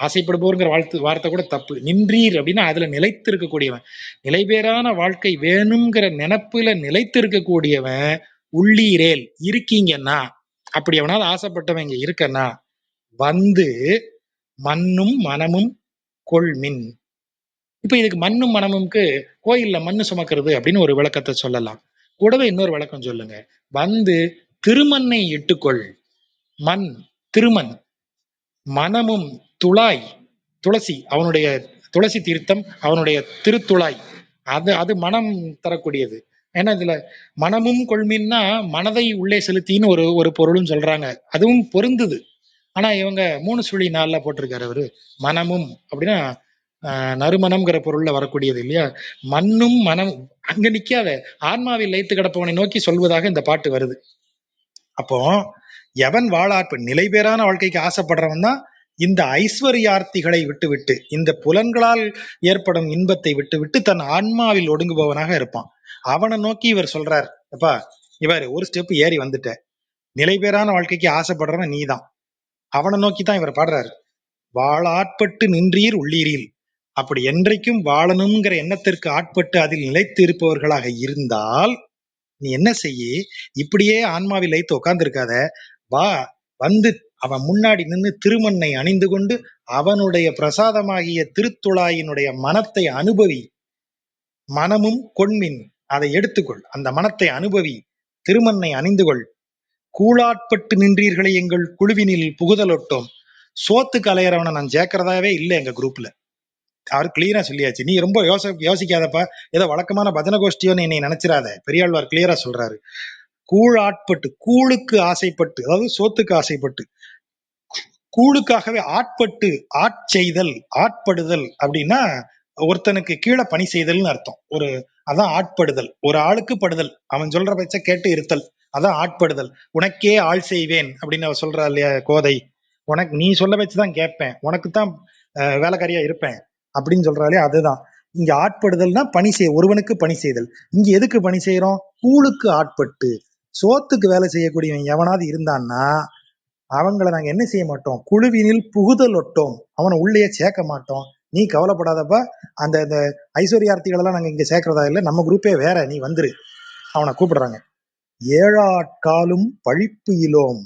ஆசைப்படுபவர்ங்கிற வார்த்தை கூட தப்பு. நின்றீர் அப்படின்னா அதுல நிலைத்து இருக்கக்கூடியவன், நிலைபேறான வாழ்க்கை வேணுங்கிற நினப்புல நிலைத்து இருக்கக்கூடியவன். உள்ளீரேல் இருக்கீங்கன்னா, அப்படி எவனாவது ஆசைப்பட்டவங்க இருக்கன்னா, வந்து மண்ணும் மனமும் கொள்மின். இப்ப இதுக்கு மண்ணும் மனமும்க்கு கோயில்ல மண்ணு சுமக்கிறது அப்படின்னு ஒரு விளக்கத்தை சொல்லலாம். கூடவே இன்னொரு விளக்கம் சொல்லுங்க, வந்து திருமண்ணை இட்டுக்கொள். மண் திருமண், மனமும் துளாய், துளசி, அவனுடைய துளசி தீர்த்தம், அவனுடைய திருத்துளாய், அது அது மனம் தரக்கூடியது. ஏன்னா இதுல மனமும் கொள்மின்னா மனதை உள்ளே செலுத்தின்னு ஒரு பொருளும் சொல்றாங்க, அதுவும் பொருந்துது. ஆனா இவங்க 3 போட்டிருக்காரு அவரு. மனமும் அப்படின்னா நறுமணம்ங்கிற பொருள்ல வரக்கூடியது இல்லையா. மண்ணும் மனம் அங்க நிக்காத, ஆன்மாவில் லைத்து கிடப்பவனை நோக்கி சொல்வதாக இந்த பாட்டு வருது. அப்போ எவன் வாழாற்பு நிலைபேறான வாழ்க்கைக்கு ஆசைப்படுறவன் தான் இந்த ஐஸ்வர்யார்த்திகளை விட்டுவிட்டு, இந்த புலன்களால் ஏற்படும் இன்பத்தை விட்டுவிட்டு தன் ஆன்மாவில் ஒடுங்குபவனாக இருப்பான். அவனை நோக்கி இவர் சொல்றார், அப்பா இவர் ஒரு ஸ்டெப் ஏறி வந்துட்ட, நிலைபேறான வாழ்க்கைக்கு ஆசைப்படுறவன் நீதான், அவனை நோக்கி தான் இவர் பாடுறாரு. வாழாட்பட்டு நின்றீர் உள்ளீரில், அப்படி என்றைக்கும் வாழணுங்கிற எண்ணத்திற்கு ஆட்பட்டு அதில் நிலைத்து இருப்பவர்களாக இருந்தால் நீ என்ன செய்ய, இப்படியே ஆன்மாவில் லைத்து உட்கார்ந்து இருக்காத, வா, வந்து அவன் முன்னாடி நின்று திருமண்ணை அணிந்து கொண்டு அவனுடைய பிரசாதமாகிய திருத்துழாயினுடைய மனத்தை அனுபவி. மனமும் கொண்மின், அதை எடுத்துக்கொள், அந்த மனத்தை அனுபவி, திருமண்ணை அணிந்து கொள். கூழாட்பட்டு நின்றீர்களை எங்கள் குழுவினில் புகுதலொட்டோம். சோத்துக்கு அலையறவனை நான் சேர்க்கிறதாவே இல்லை எங்க குரூப்ல. அவர் கிளியரா சொல்லியாச்சு, நீ ரொம்ப யோசிக்காதப்பா, ஏதோ வழக்கமான பஜன கோஷ்டியோன்னு என்னை நினைச்சிடாத. பெரியாழ்வார் கிளியரா சொல்றாரு, கூழ் ஆட்பட்டு, கூழுக்கு ஆசைப்பட்டு, அதாவது சோத்துக்கு ஆசைப்பட்டு, கூழுக்காகவே ஆட்பட்டு, ஆட்செய்தல், ஆட்படுதல் அப்படின்னா ஒருத்தனுக்கு கீழே பணி செய்தல்னு அர்த்தம். அதான் ஆட்படுதல், ஒரு ஆளுக்கு படுதல், அவன் சொல்ற பட்ச கேட்டு இருத்தல், அதான் ஆட்படுதல். உனக்கே ஆள் செய்வேன் அப்படின்னு அவ சொல்றா இல்லையா கோதை, உனக்கு நீ சொல்ல வச்சுதான் கேட்பேன், உனக்குத்தான் வேலைக்காரியா இருப்பேன் அப்படின்னு சொல்றாலே, அதுதான் இங்க ஆட்படுதல்னா பணி செய், ஒருவனுக்கு பணி செய்தல். இங்க எதுக்கு பணி செய்யறோம், கூழுக்கு ஆட்பட்டு. சோத்துக்கு வேலை செய்யக்கூடியவன் எவனாவது இருந்தான்னா அவங்கள நாங்க என்ன செய்ய மாட்டோம், குழுவினில் புகுதல் ஒட்டோம், அவனை உள்ளே சேர்க்க மாட்டோம். நீ கவலைப்படாதப்பா, அந்த ஐஸ்வர்யார்த்திகள் எல்லாம் நாங்க இங்க சேர்க்கிறதா இல்லை, நம்ம குரூப்பே வேற, நீ வந்துரு. அவனை கூப்பிடுறாங்க. ஏழாட்காலும் பழிப்பு இலோம்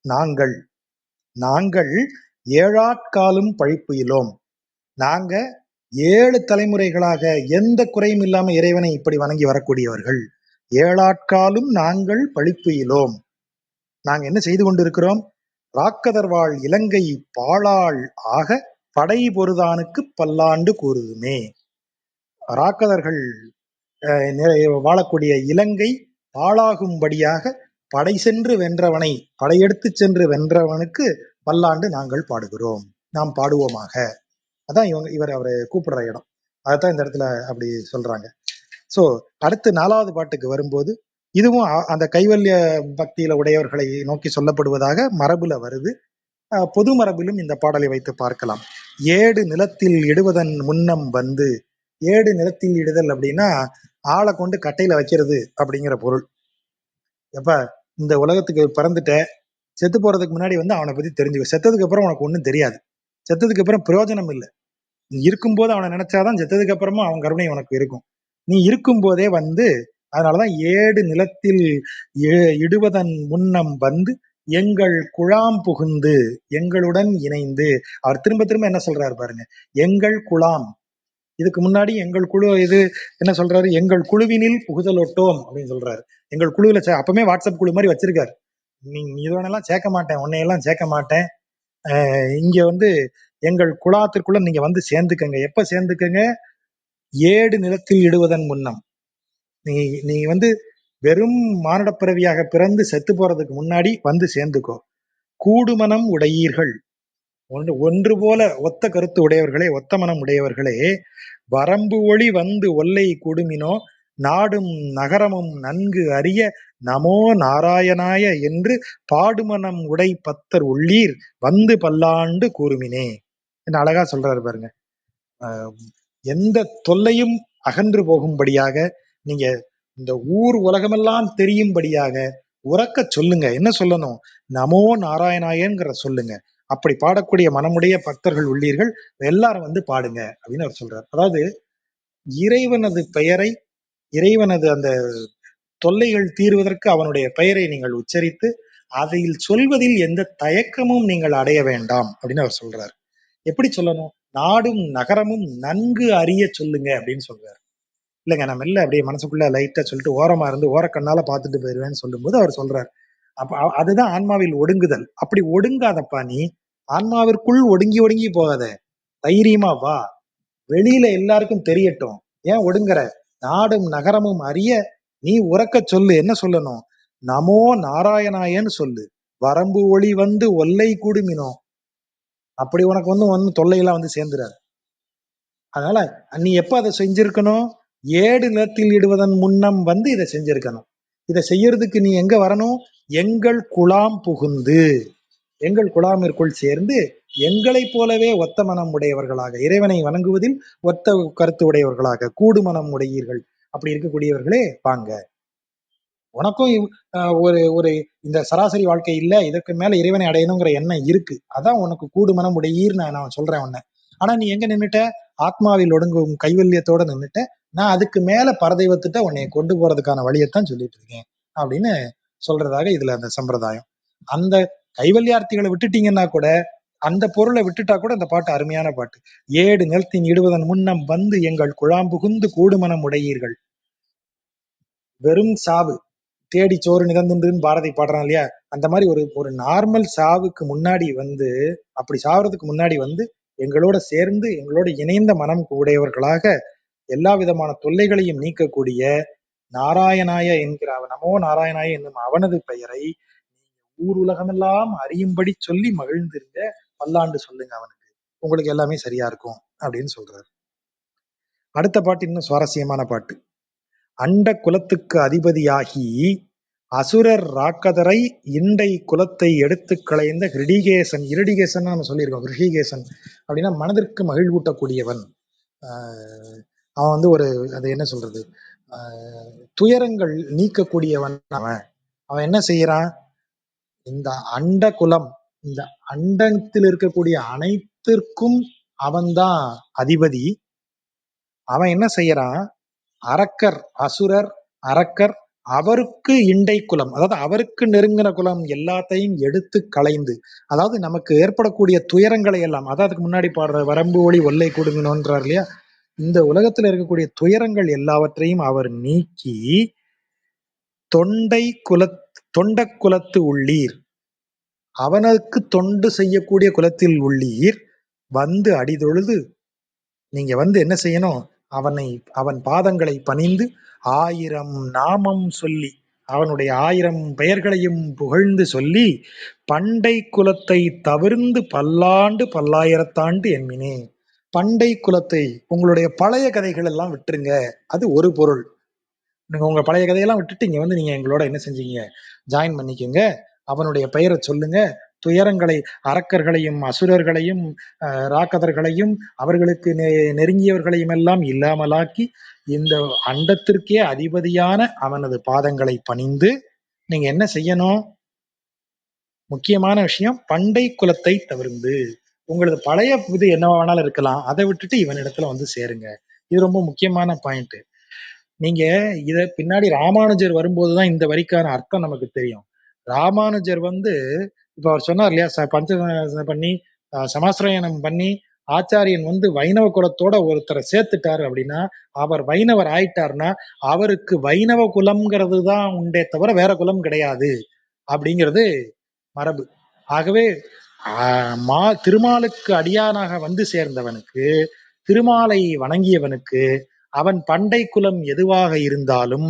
நாங்கள், நாங்கள் ஏழாட்காலும் பழிப்பு இலோம், நாங்க 7 தலைமுறைகளாக எந்த குறையும் இல்லாம இறைவனை இப்படி வணங்கி வரக்கூடியவர்கள். ஏழாட்காலும் நாங்கள் பழிப்பு இலோம், நாங்க என்ன செய்து கொண்டிருக்கிறோம், ராக்கதர்வாள் இலங்கை பாழாள் ஆக படை பொருதானுக்கு பல்லாண்டு கூறுதுமே. ராக்கதர்கள் வாழக்கூடிய இலங்கை பாழாகும்படியாக படை சென்று வென்றவனை, படையெடுத்து சென்று வென்றவனுக்கு பல்லாண்டு நாங்கள் பாடுகிறோம், நாம் பாடுவோமாக. அதான் இவர் அவரை கூப்பிடுற இடம். அதைத்தான் இந்த இடத்துல அப்படி சொல்றாங்க. சோ அடுத்து 4வது பாட்டுக்கு வரும்போது, இதுவும் அந்த கைவல்ய பக்தியில உடையவர்களை நோக்கி சொல்லப்படுவதாக மரபுல வருது. பொது மரபிலும் இந்த பாடலை வைத்து பார்க்கலாம். ஏடு நிலத்தில் இடுவதன் முன்னம் வந்து, ஏடு நிலத்தில் இடுதல் அப்படின்னா ஆளை கொண்டு கட்டையில வைக்கிறது அப்படிங்கிற பொருள். எப்ப இந்த உலகத்துக்கு பிறந்துட்ட, செத்து போறதுக்கு முன்னாடி வந்து அவனை பத்தி தெரிஞ்சுக்க, செத்ததுக்கு அப்புறம் உனக்கு ஒண்ணும் தெரியாது, செத்ததுக்கு அப்புறம் பிரயோஜனம் இல்லை, இருக்கும்போது அவனை நினைச்சாதான் செத்ததுக்கு அப்புறமா அவன் கருணை உனக்கு இருக்கும். நீ இருக்கும் போதே வந்து, அதனாலதான் ஏடு நிலத்தில் இடுவதன் முன்னம் வந்து எங்கள் குழாம் புகுந்து எங்களுடன் இணைந்து. அவர் திரும்ப திரும்ப என்ன சொல்றாரு பாருங்க, எங்கள் குழாம். இதுக்கு முன்னாடி எங்கள் குழு இது என்ன சொல்றாரு, எங்கள் குழுவினில் புகுதலொட்டோம் அப்படின்னு சொல்றாரு. எங்கள் குழுவில் அப்பவுமே வாட்ஸ்அப் குழு மாதிரி வச்சிருக்காரு. நீ இதெல்லாம் சேர்க்க மாட்டேன், உன்னையெல்லாம் சேர்க்க மாட்டேன், இங்க வந்து எங்கள் குழாத்திற்குள்ள நீங்க வந்து சேர்ந்துக்கங்க. எப்ப சேர்ந்துக்கங்க, ஏடு நிலத்தில் இடுவதன் முன்னம். நீ நீ வந்து வெறும் மானுட பிறவியாக பிறந்து செத்து போறதுக்கு முன்னாடி வந்து சேர்ந்துக்கோ. கூடுமனம் உடையீர்கள், ஒன்று போல ஒத்த கருத்து உடையவர்களே, ஒத்த மனம் உடையவர்களே, வரம்பு ஒளி வந்து ஒல்லை குடுமினோ நாடும் நகரமும் நன்கு அறிய நமோ நாராயணாய என்று பாடுமனம் உடை பத்தர் உள்ளீர் வந்து பல்லாண்டு கூறுமினே. என்ன அழகா சொல்றாரு பாருங்க. எந்த தொல்லையும் அகன்று போகும்படியாக, நீங்க இந்த ஊர் உலகமெல்லாம் தெரியும்படியாக உறக்க சொல்லுங்க. என்ன சொல்லணும், நமோ நாராயணாயங்கிற சொல்லுங்க. அப்படி பாடக்கூடிய மனமுடைய பக்தர்கள் உள்ளீர்கள், எல்லாரும் வந்து பாடுங்க அப்படின்னு அவர் சொல்றார். அதாவது இறைவனது பெயரை, இறைவனது அந்த தொல்லைகள் தீர்வதற்கு அவனுடைய பெயரை நீங்கள் உச்சரித்து அதில் சொல்வதில் எந்த தயக்கமும் நீங்கள் அடைய வேண்டாம் அப்படின்னு அவர் சொல்றார். எப்படி சொல்லணும், நாடும் நகரமும் நன்கு அறிய சொல்லுங்க அப்படின்னு சொல்றாரு. இல்லைங்க நான் மெல்ல அப்படியே மனசுக்குள்ள லைட்டா சொல்லிட்டு ஓரமா இருந்து ஓரக்கண்ணால பார்த்துட்டு போயிருவேன்னு சொல்லும்போது அவர் சொல்றாரு, அப்ப அதுதான் ஆன்மாவில் ஒடுங்குதல். அப்படி ஒடுங்காதப்பா நீ, ஆன்மாவிற்குள் ஒடுங்கி ஒடுங்கி போகாத, தைரியமா வா, வெளியில எல்லாருக்கும் தெரியட்டும். ஏன் ஒடுங்குற, நாடும் நகரமும் அறிய நீ உறக்க சொல்லு. என்ன சொல்லணும், நமோ நாராயணாயன்னு சொல்லு. வரம்பு ஒளி வந்து ஒல்லை கூடுமினோ. அப்படி உனக்கு வந்து தொல்லையெல்லாம் வந்து சேர்ந்துடாது. அதனால நீ எப்ப அதை செஞ்சிருக்கணும், ஏடு நிலத்தில் இடுவதன் முன்னம் வந்து இதை செஞ்சிருக்கணும். இதை செய்யறதுக்கு நீ எங்க வரணும், எங்கள் குழாம் புகுந்து, எங்கள் குழாமிற்குள் சேர்ந்து எங்களை போலவே ஒத்த மனம் உடையவர்களாக, இறைவனை வணங்குவதில் ஒத்த கருத்து உடையவர்களாக, கூடு மனம் உடையீர்கள். அப்படி இருக்கக்கூடியவர்களே வாங்க. உனக்கும் ஒரு ஒரு இந்த சராசரி வாழ்க்கை இல்ல, இதற்கு மேல இறைவனை அடையணுங்கிற எண்ணம் இருக்கு, அதான் உனக்கு கூடு மனம் உடையீர் நான் சொல்றேன் உன்ன. ஆனா நீ எங்க நின்னுட்ட, ஆத்மாவில் ஒடுங்கும் கைவல்யத்தோட நின்னுட்ட. நான் அதுக்கு மேல பரதெய்வத்திட்ட உன்னை கொண்டு போறதுக்கான வழியைத்தான் சொல்லிட்டு இருக்கேன் அப்படின்னு சொல்றதாக இதுல அந்த சம்பிரதாயம். அந்த கைவல்யார்த்திகளை விட்டுட்டீங்கன்னா கூட, அந்த பொருளை விட்டுட்டா கூட அந்த பாட்டு அருமையான பாட்டு. ஏடு நிலத்தின் இடுவதன் முன்னம் வந்து எங்கள் குழாம் புகுந்து கூடுமனம் உடையீர்கள். வெறும் சாவு தேடி சோறு நிகழ்ந்துன்னு பாரதி பாடுறான் இல்லையா, அந்த மாதிரி ஒரு ஒரு நார்மல் சாவுக்கு முன்னாடி வந்து, அப்படி சாவறதுக்கு முன்னாடி வந்து எங்களோட சேர்ந்து எங்களோட இணைந்த மனம் உடையவர்களாக எல்லா விதமான தொல்லைகளையும் நீக்கக்கூடிய நாராயணாய என்கிற நமோ நாராயணாய என்னும் அவனது பெயரை ஊர் உலகமெல்லாம் அறியும்படி சொல்லி மகிழ்ந்திருங்க, பல்லாண்டு சொல்லுங்க அவனுக்கு, உங்களுக்கு எல்லாமே சரியா இருக்கும் அப்படின்னு சொல்றாரு. அடுத்த பாட்டு இன்னும் சுவாரஸ்யமான பாட்டு. அண்ட குலத்துக்கு அதிபதியாகி அசுரர் ராக்கதரை இண்டை குலத்தை எடுத்து களைந்த ஹிருடிகேசன். இருடிகேசன் நம்ம சொல்லியிருக்கோம். ரிஷிகேசன் அப்படின்னா மனதிற்கு மகிழ்வூட்டக்கூடியவன். அவன் வந்து ஒரு, அது என்ன சொல்றது, துயரங்கள் நீக்கக்கூடியவன். அவன் என்ன செய்யறான், இந்த அண்ட குலம், இந்த அண்டத்தில் இருக்கக்கூடிய அனைத்திற்கும் அவன்தான் அதிபதி. அவன் என்ன செய்யறான், அரக்கர், அசுரர், அரக்கர், அவருக்கு இண்டை குலம், அதாவது அவருக்கு நெருங்கின குலம் எல்லாத்தையும் எடுத்து களைந்து, அதாவது நமக்கு ஏற்படக்கூடிய துயரங்களை எல்லாம், அதாவது முன்னாடி பாடுற வரம்பு ஒளி ஒல்லை கொடுங்கணுன்றார் இல்லையா, இந்த உலகத்துல இருக்கக்கூடிய துயரங்கள் எல்லாவற்றையும் அவர் நீக்கி தொண்ட குலத்து உள்ளீர், அவனுக்கு தொண்டு செய்யக்கூடிய குலத்தில் உள்ளீர் வந்து அடிதொழுது. நீங்க வந்து என்ன செய்யணும், அவன் பாதங்களை பணிந்து 1000 நாமம் சொல்லி, அவனுடைய 1000 பெயர்களையும் புகழ்ந்து சொல்லி, பண்டை குலத்தை தவிர்ந்து பல்லாண்டு பல்லாயிரத்தாண்டு என்மினே. பண்டை குலத்தை, உங்களுடைய பழைய கதைகள் எல்லாம் விட்டுருங்க, அது ஒரு பொருள். நீங்க உங்க பழைய கதையெல்லாம் விட்டுட்டு இங்க வந்து நீங்க எங்களோட என்ன செஞ்சீங்க, ஜாயின் பண்ணிக்கோங்க, அவனுடைய பெயரை சொல்லுங்க, துயரங்களை, அரக்கர்களையும் அசுரர்களையும் ராக்கதர்களையும் அவர்களுக்கு நெருங்கியவர்களையும் எல்லாம் இல்லாமலாக்கி இந்த அண்டத்திற்கே அதிபதியான அவனது பாதங்களை பணிந்து நீங்க என்ன செய்யணும், முக்கியமான விஷயம், பண்டை குலத்தை தவிர்ந்து, உங்களது பழைய இது என்ன வேணாலும் இருக்கலாம், அதை விட்டுட்டு இவனிடத்துல வந்து சேருங்க. இது ரொம்ப முக்கியமான பாயிண்ட். நீங்க இத பின்னாடி ராமானுஜர் வரும்போதுதான் இந்த வரிக்கான அர்த்தம் நமக்கு தெரியும். ராமானுஜர் வந்து இப்ப அவர் சொன்னார் இல்லையா, பண்ணி சமாசிரயணம் பண்ணி ஆச்சாரியன் வந்து வைணவ குலத்தோட ஒருத்தரை சேர்த்துட்டாரு அப்படின்னா, அவர் வைணவர் ஆயிட்டாருன்னா அவருக்கு வைணவ குலம்ங்கிறது தான் உண்டே தவிர வேற குலம் கிடையாது அப்படிங்கிறது மரபு. ஆகவே திருமாலுக்கு அடியானாக வந்து சேர்ந்தவனுக்கு, திருமாலை வணங்கியவனுக்கு, அவன் பண்டை குலம் எதுவாக இருந்தாலும்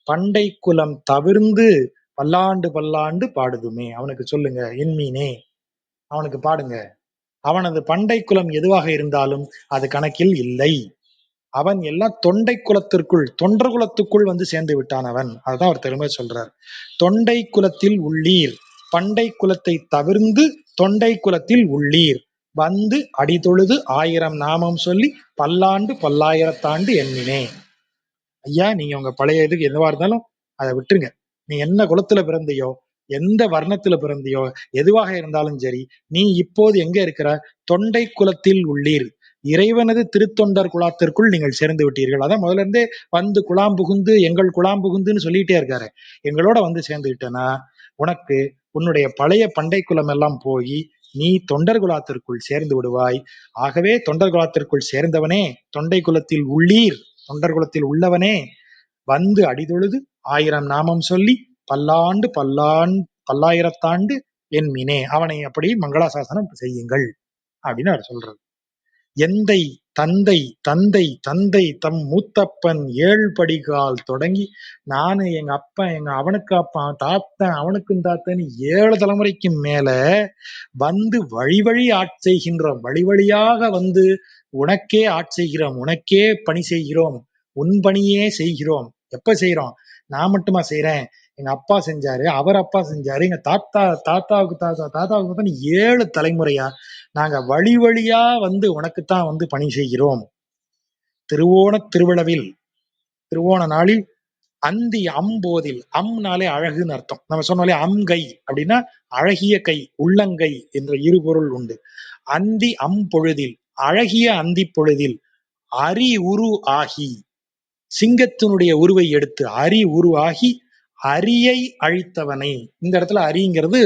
பண்டை குலம் தவிர்ந்து பல்லாண்டு பல்லாண்டு பாடுதுமே. அவனுக்கு சொல்லுங்க என்மீனே, அவனுக்கு பாடுங்க. அவனது பண்டை குலம் எதுவாக இருந்தாலும் அது கணக்கில் இல்லை. அவன் எல்லாம் தொண்டை குலத்திற்குள், தொண்டர் குலத்துக்குள் வந்து சேர்ந்து விட்டான் அவன். அதுதான் அவர் திரும்ப சொல்றார். தொண்டை குலத்தில் உள்ளீர், பண்டை குலத்தை தவிர்ந்து தொண்டை குலத்தில் உள்ளீர், வந்து அடிதொழுது 1000 நாமம் சொல்லி பல்லாண்டு பல்லாயிரத்தாண்டு எண்ணினே. ஐயா, நீங்க உங்க பழைய இதுக்கு எதுவா இருந்தாலும் அதை விட்டுருங்க. நீ என்ன குலத்துல பிறந்தையோ, எந்த வர்ணத்துல பிறந்தையோ, எதுவாக இருந்தாலும் சரி, நீ இப்போது எங்க இருக்கிற? தொண்டை குலத்தில் உள்ளீர், இறைவனது திருத்தொண்டர் குலாத்திற்குள் நீங்கள் சேர்ந்து விட்டீர்கள். அதான் முதல்ல இருந்தே வந்து குலாம் புகுந்து, எங்கள் குலாம் புகுந்துன்னு சொல்லிட்டே இருக்காரு. எங்களோட வந்து சேர்ந்துக்கிட்டனா உனக்கு உன்னுடைய பழைய பண்டை குலம் எல்லாம் போய் நீ தொண்டர் குலாத்திற்குள் சேர்ந்து விடுவாய். ஆகவே தொண்டர் குலாத்திற்குள் சேர்ந்தவனே, தொண்டை குலத்தில் உள்ளீர், தொண்டர் குலத்தில் உள்ளவனே, வந்து அடிதொழுது 1000 நாமம் சொல்லி பல்லாண்டு பல்லாயிரத்தாண்டு என் மீனே, அவனை அப்படி மங்களாசாசனம் செய்யுங்கள் அப்படின்னு அவர் சொல்றாரு. எந்தை தந்தை தந்தை தந்தை தம் மூத்தப்பன் 7 படிகால் தொடங்கி, நானு எங்க அப்பன் எங்க அவனுக்கு அப்பன் தாத்தன் அவனுக்கும் தாத்தன் 7 தலைமுறைக்கு மேல வந்து வழி வழி ஆட்செய்கின்றோம். வழி வழியாக வந்து உனக்கே ஆட்செய்கிறோம், உனக்கே பணி செய்கிறோம், உன் பணியே செய்கிறோம். எப்ப செய்யறோம்? நான் மட்டுமா செய்யறேன்? எங்க அப்பா செஞ்சாரு, அவர் அப்பா செஞ்சாரு, எங்க தாத்தாவுக்கு தாத்தாவுக்கு 7 தலைமுறையா நாங்க வழி வழியா வந்து உனக்குத்தான் வந்து பணி செய்கிறோம். திருவோண திருவிழாவில், திருவோண நாளில் அந்தி அம்போதில், அம்னாலே அழகுன்னு அர்த்தம். நம்ம சொன்னாலே அம்கை அப்படின்னா அழகிய கை, உள்ளங்கை என்ற இரு பொருள் உண்டு. அந்தி அம்பொழுதில், அழகிய அந்தி பொழுதில், அரி உரு ஆகி, சிங்கத்தினுடைய உருவை எடுத்து அரி உரு ஆகி அரியை அழித்தவனை. இந்த இடத்துல அரிங்கிறது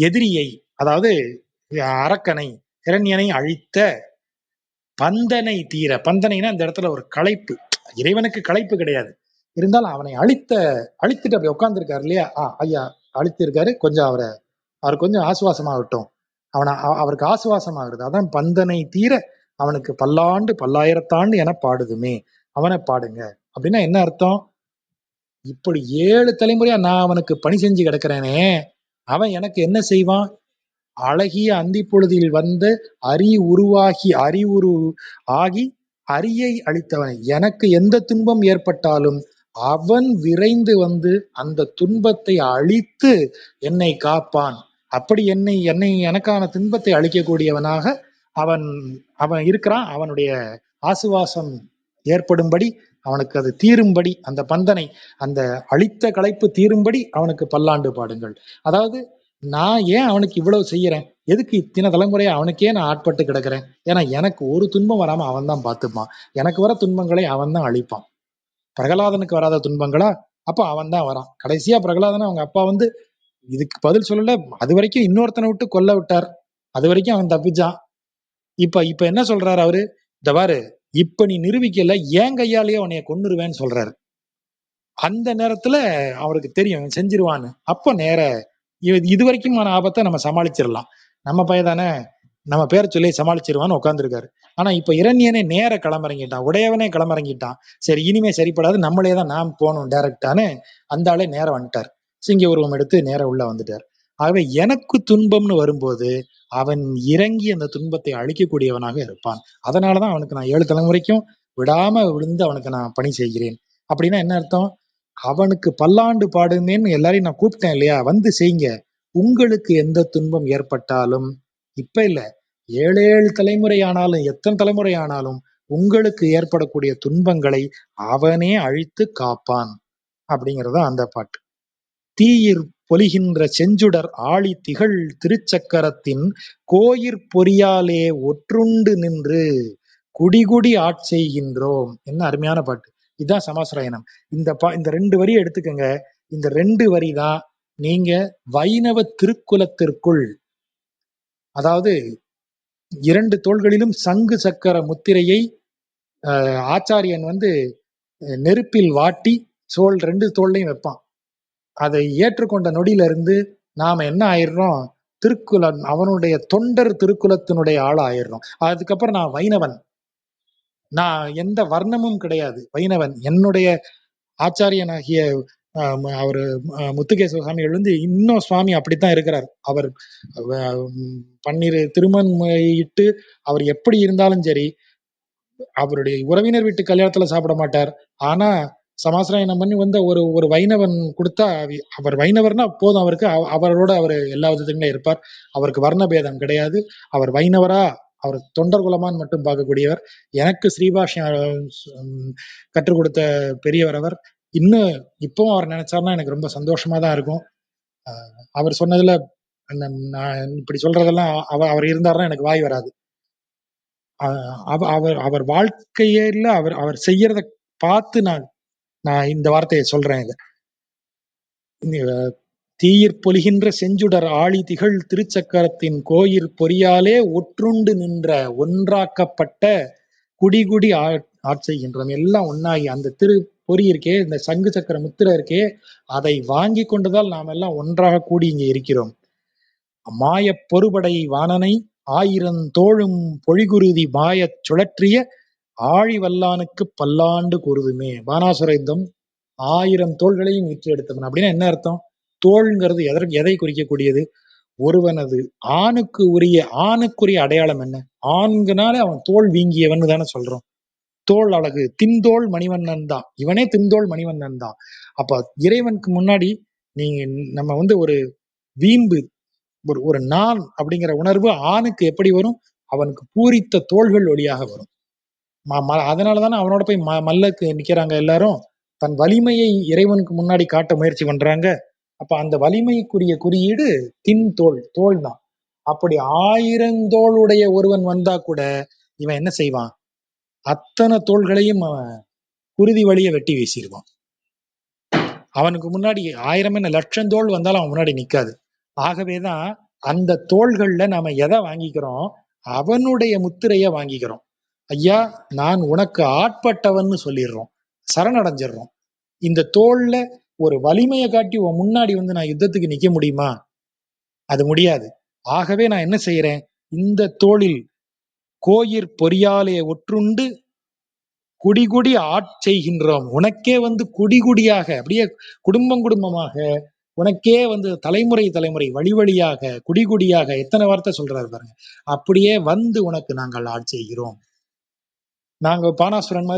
எதிரியை, அதாவது அரக்கனை, இரண்யனை அழித்த பந்தனை தீர. பந்தனைனா இந்த இடத்துல ஒரு களைப்பு, இறைவனுக்கு களைப்பு கிடையாது, இருந்தாலும் அவனை அழித்துட்டு அப்படி உட்கார்ந்துருக்காரு இல்லையா, ஐயா அழித்து இருக்காரு, கொஞ்சம் அவருக்கு கொஞ்சம் ஆசுவாசமாகட்டும், அவருக்கு ஆசுவாசமாகிறது. அதான் பந்தனை தீர அவனுக்கு பல்லாண்டு பல்லாயிரத்தாண்டு என பாடுதுமே, அவனை பாடுங்க. அப்படின்னா என்ன அர்த்தம்? இப்படி 7 தலைமுறையா நான் அவனுக்கு பணி செஞ்சு கிடக்கிறேனே, அவன் எனக்கு என்ன செய்வான்? அழகிய அந்தி பொழுதில் வந்து அரி உருவாகி அரி உரு ஆகி அரியை அளித்தவன். எனக்கு எந்த துன்பம் ஏற்பட்டாலும் அவன் விரைந்து வந்து அந்த துன்பத்தை அழித்து என்னை காப்பான். அப்படி எனக்கான துன்பத்தை அழிக்கக்கூடியவனாக அவன் அவன் இருக்கிறான். அவனுடைய ஆசுவாசம் ஏற்படும்படி, அவனுக்கு அது தீரும்படி, அந்த பந்தனை, அந்த அழித்த களைப்பு தீரும்படி அவனுக்கு பல்லாண்டு பாடுங்கள். அதாவது நான் ஏன் அவனுக்கு இவ்வளவு செய்யறேன்? எதுக்கு இத்தனை தலைமுறையா அவனுக்கே நான் ஆட்பட்டு கிடக்கிறேன்? ஏன்னா எனக்கு ஒரு துன்பம் வராம அவன் தான் பார்த்துப்பான். எனக்கு வர துன்பங்களை அவன் தான் அழிப்பான். பிரகலாதனுக்கு வராத துன்பங்களா? அப்ப அவன் தான் வரான். கடைசியா பிரகலாதனை அவங்க அப்பா வந்து இதுக்கு பதில் சொல்லல. அது வரைக்கும் இன்னொருத்தனை விட்டு கொல்ல விட்டார். அது வரைக்கும் அவன் தப்பிச்சான். இப்ப என்ன சொல்றாரு அவரு? இந்த பாரு, இப்ப நீ நிரூபிக்கல, ஏன் கையாலேயே உன்னைய கொன்னுருவேன்னு சொல்றாரு. அந்த நேரத்துல அவருக்கு தெரியும் செஞ்சிருவான்னு. அப்ப நேர இது வரைக்குமான ஆபத்தை நம்ம சமாளிச்சிடலாம், நம்ம பையதானே, நம்ம பேரை சொல்லி சமாளிச்சிருவான்னு உட்காந்துருக்காரு. ஆனா இப்ப இரண்யனே நேர களமிறங்கிட்டான், உடையவனே களமிறங்கிட்டான். சரி, இனிமே சரிப்படாது, நம்மளே தான் நாம் போகணும் டைரக்டான்னு அந்த ஆளே நேரம் வந்துட்டார். சிங்க உருவம் எடுத்து நேர உள்ள வந்துட்டார். ஆகவே எனக்கு துன்பம்னு வரும்போது அவன் இறங்கி அந்த துன்பத்தை அழிக்கக்கூடியவனாக இருப்பான். அதனாலதான் அவனுக்கு நான் 7 தலைமுறைக்கும் விடாம விழுந்து அவனுக்கு நான் பணி செய்கிறேன். அப்படின்னா என்ன அர்த்தம்? அவனுக்கு பல்லாண்டு பாடுமேன்னு எல்லாரையும் நான் கூப்பிட்டேன் இல்லையா, வந்து செய்யுங்க. உங்களுக்கு எந்த துன்பம் ஏற்பட்டாலும், இப்ப இல்ல 7 தலைமுறை ஆனாலும், எத்தனை தலைமுறை ஆனாலும் உங்களுக்கு ஏற்படக்கூடிய துன்பங்களை அவனே அழித்து காப்பான். அப்படிங்கிறதா அந்த பாட்டு. தீயிற் பொலிகின்ற செஞ்சுடர் ஆழி திகழ் திருச்சக்கரத்தின் கோயிற் பொறியாலே ஒற்றுண்டு நின்று குடிகுடி ஆட்செய்கின்றோம். என்ன அருமையான பாட்டு! இதுதான் சமாசிரயணம். இந்த 2 வரியை எடுத்துக்கங்க. இந்த 2 வரி தான் நீங்க வைணவ திருக்குலத்திற்குள், அதாவது 2 தோள்களிலும் சங்கு சக்கர முத்திரையை ஆச்சாரியன் நெருப்பில் வாட்டி 2 தோள்லையும் வைப்பான். அதை ஏற்றுக்கொண்ட நொடியில இருந்து நாம என்ன ஆயிடுறோம், திருக்குலம், அவனுடைய தொண்டர் திருக்குலத்தினுடைய ஆள் ஆயிடுறோம். அதுக்கப்புறம் நான் வைணவன், நான் எந்த வர்ணமும் கிடையாது, வைணவன். என்னுடைய ஆச்சாரியனாகிய அவரு முத்துகேசவ சுவாமிகள் இன்னும் சுவாமி அப்படித்தான் இருக்கிறார். அவர் பன்னிரு திருமண் அவர் எப்படி இருந்தாலும் சரி, அவருடைய உறவினர் வீட்டு கல்யாணத்துல சாப்பிட மாட்டார். ஆனா சமாசிரயணம் பண்ணி ஒரு ஒரு வைணவன் கொடுத்தா அவர் வைணவர்னா போதும், அவருக்கு அவரோட அவர் எல்லா விதத்துலையும் இருப்பார். அவருக்கு வர்ண பேதம் கிடையாது. அவர் வைணவரா, அவர் தொண்டர் குலமான்னு மட்டும் பார்க்கக்கூடியவர். எனக்கு ஸ்ரீபாஷ்யம் கற்றுக் கொடுத்த பெரியவர் அவர். இன்னும் இப்பவும் அவர் நினைச்சாருன்னா எனக்கு ரொம்ப சந்தோஷமா தான் இருக்கும். அவர் சொன்னதுல நான் இப்படி சொல்றதெல்லாம் அவர் இருந்தாருன்னா எனக்கு வாய் வராது. அவர் அவர் வாழ்க்கையில அவர் அவர் செய்யறத பார்த்து நான் இந்த வார்த்தையை சொல்றேன். தீயிற் பொலிகின்ற செஞ்சுடர் ஆழி திகழ் திருச்சக்கரத்தின் கோயிற் பொறியாலே ஒற்றுண்டு நின்ற ஒன்றாக்கப்பட்ட குடிகுடி ஆட்செய்கின்றோம். எல்லாம் ஒன்னாகி அந்த திரு பொறி இருக்கே, இந்த சங்கு சக்கர முத்திரை இருக்கே, அதை வாங்கி கொண்டுதான் நாம் எல்லாம் ஒன்றாக கூடி இங்கே இருக்கிறோம். மாயப் பொறுபடை வாணனை 1000 தோளும் பொழிகுருதி மாயச் சுழற்றிய ஆழி வல்லானுக்கு பல்லாண்டு கூறுதுமே. பானாசுர யுத்தம் 1000 தோள்களையும் விற்று எடுத்தவன் அப்படின்னா என்ன அர்த்தம்? தோள்ங்கிறது எதை குறிக்கக்கூடியது? ஒருவனது ஆணுக்குரிய அடையாளம் என்ன? ஆண்கனால அவன் தோல் வீங்கியவன் தானே சொல்றோம். தோல் அழகு, தின்தோள் மணிவண்ணன் தான், இவனே தின்தோள் மணிவண்ணன் தான். அப்ப இறைவனுக்கு முன்னாடி நீங்க நம்ம ஒரு வீம்பு, ஒரு நான் அப்படிங்கிற உணர்வு ஆணுக்கு எப்படி வரும்? அவனுக்கு பூரித்த தோள்கள் வழியாக வரும். அதனாலதானே அவனோட போய் மல்லக்கு நிக்கிறாங்க எல்லாரும். தன் வலிமையை இறைவனுக்கு முன்னாடி காட்ட முயற்சி பண்றாங்க. அப்ப அந்த வலிமைக்குரிய குறியீடு தோல் தான். அப்படி 1000 தோளுடைய ஒருவன் வந்தா கூட இவன் என்ன செய்வான்? அத்தனை தோள்களையும் அவன் குருதி வழிய வெட்டி வீசிடுவான். அவனுக்கு முன்னாடி 1000 என்ன 1,00,000 தோள் வந்தாலும் அவன் முன்னாடி நிக்காது. ஆகவேதான் அந்த தோள்கள்ல நாம எதை வாங்கிக்கிறோம்? அவனுடைய முத்திரைய வாங்கிக்கிறோம். ஐயா நான் உனக்கு ஆட்பட்டவன்னு சொல்லிடுறோம், சரணடைஞ்சிடுறோம். இந்த தோல்ல ஒரு வலிமையை காட்டி உன் முன்னாடி நான் யுத்தத்துக்கு நிக்க முடியுமா? அது முடியாது. ஆகவே நான் என்ன செய்யறேன்? இந்த தோளில் கோயிற் பொறியாலே ஒற்றுண்டு குடிகுடி ஆட்செய்கின்றோம். உனக்கே குடிகுடியாக, அப்படியே குடும்பமாக, உனக்கே தலைமுறை வழி வழியாக குடிகுடியாக, எத்தனை வார்த்தை சொல்றாரு பாருங்க. அப்படியே உனக்கு நாங்கள் ஆட்செய்கிறோம். நாங்க பானாசுரன்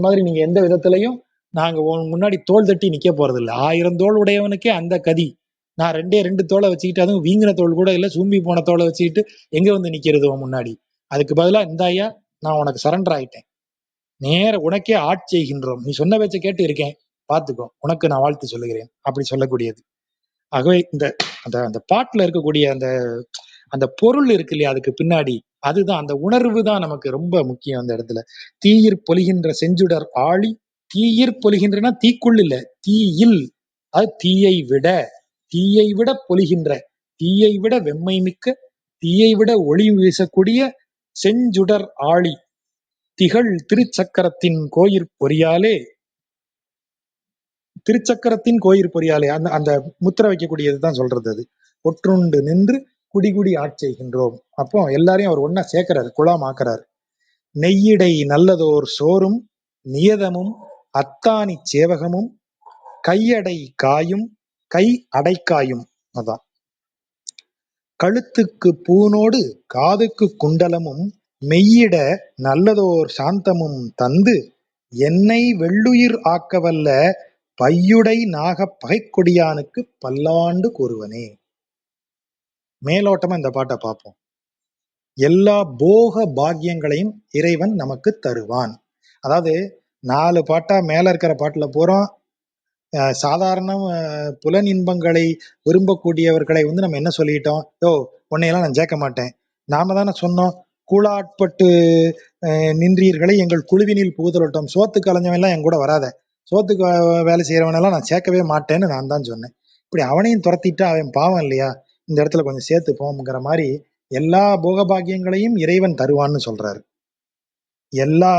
மாதிரி நீங்க எந்த விதத்திலையும் நாங்க முன்னாடி தோல் தட்டி நிக்க போறது இல்லை. 1000 தோல் உடையவனுக்கே அந்த கதி. நான் 2 தோலை வச்சுக்கிட்டு, அதுவும் வீங்கின தோல் கூட இல்ல, சூம்பி போன தோலை வச்சுக்கிட்டு எங்க நிக்கிறது முன்னாடி? அதுக்கு பதிலா இந்த ஐயா நான் உனக்கு சரண்டர் ஆயிட்டேன், நேர உனக்கே ஆட்செய்கின்றோம், நீ சொன்ன பேச்சை கேட்டு இருக்கேன், பாத்துக்கோ, உனக்கு நான் வாழ்த்து சொல்லுகிறேன், அப்படி சொல்லக்கூடியது. ஆகவே அந்த பாட்டுல இருக்கக்கூடிய அந்த பொருள் இருக்கு இல்லையா, அதுக்கு பின்னாடி அதுதான், அந்த உணர்வு தான் நமக்கு ரொம்ப முக்கியம் அந்த இடத்துல. தீயிற் பொலிகின்ற செஞ்சுடர் ஆழி, தீயிற் பொலிகின்றனா தீக்குள் இல்ல, தீயில், அது தீயை விட பொலிகின்ற, தீயை விட வெம்மை மிக்க, தீயை விட ஒளி வீசக்கூடிய செஞ்சுடர் ஆழி திகழ் திருச்சக்கரத்தின் கோயிற் பொறியாலே, திருச்சக்கரத்தின் கோயிற் பொறியாலே அந்த முத்திரை வைக்கக்கூடியதுதான் சொல்றது. அது ஒற்றுண்டு நின்று குடிகுடி ஆட்செய்கின்றோம். அப்போ எல்லாரையும் அவர் ஒன்னா சேர்க்கிறாரு, குழாமாக்குறாரு. நெய்யிடை நல்லதோர் சோறும் நியதமும் அத்தானி சேவகமும் கையடை காயும் கை அடைக்காயும், அதான் கழுத்துக்கு பூனோடு காதுக்கு குண்டலமும் மெய்யிட நல்லதோர் சாந்தமும் தந்து என்னை வெள்ளுயிர் ஆக்கவல்ல பையுடை நாகப் பகைக்கொடியானுக்கு பல்லாண்டு கூறுவனே. மேலோட்டமா இந்த பாட்டை பார்ப்போம். எல்லா போக பாக்கியங்களையும் இறைவன் நமக்கு தருவான். அதாவது 4 பாட்டா மேல இருக்கிற பாட்டுல போறோம். சாதாரண புலன் இன்பங்களை விரும்பக்கூடியவர்களை நம்ம என்ன சொல்லிட்டோம்? உன்னையெல்லாம் நான் சேர்க்க மாட்டேன். நாம தானே சொன்னோம், கூழாட்பட்டு நின்றீர்களை எங்கள் குழுவினில் புகுதலட்டும். சோத்துக்கு அலைஞ்சவன் எல்லாம் என் கூட வராத, சோத்துக்கு வேலை செய்யறவனெல்லாம் நான் சேர்க்கவே மாட்டேன்னு நான் தான் சொன்னேன். இப்படி அவனையும் துரத்திட்டா அவன் பாவம் இல்லையா, இந்த இடத்துல கொஞ்சம் சேர்த்து போங்கிற மாதிரி எல்லா போகபாகியங்களையும் இறைவன் தருவான்னு சொல்றாரு. எல்லா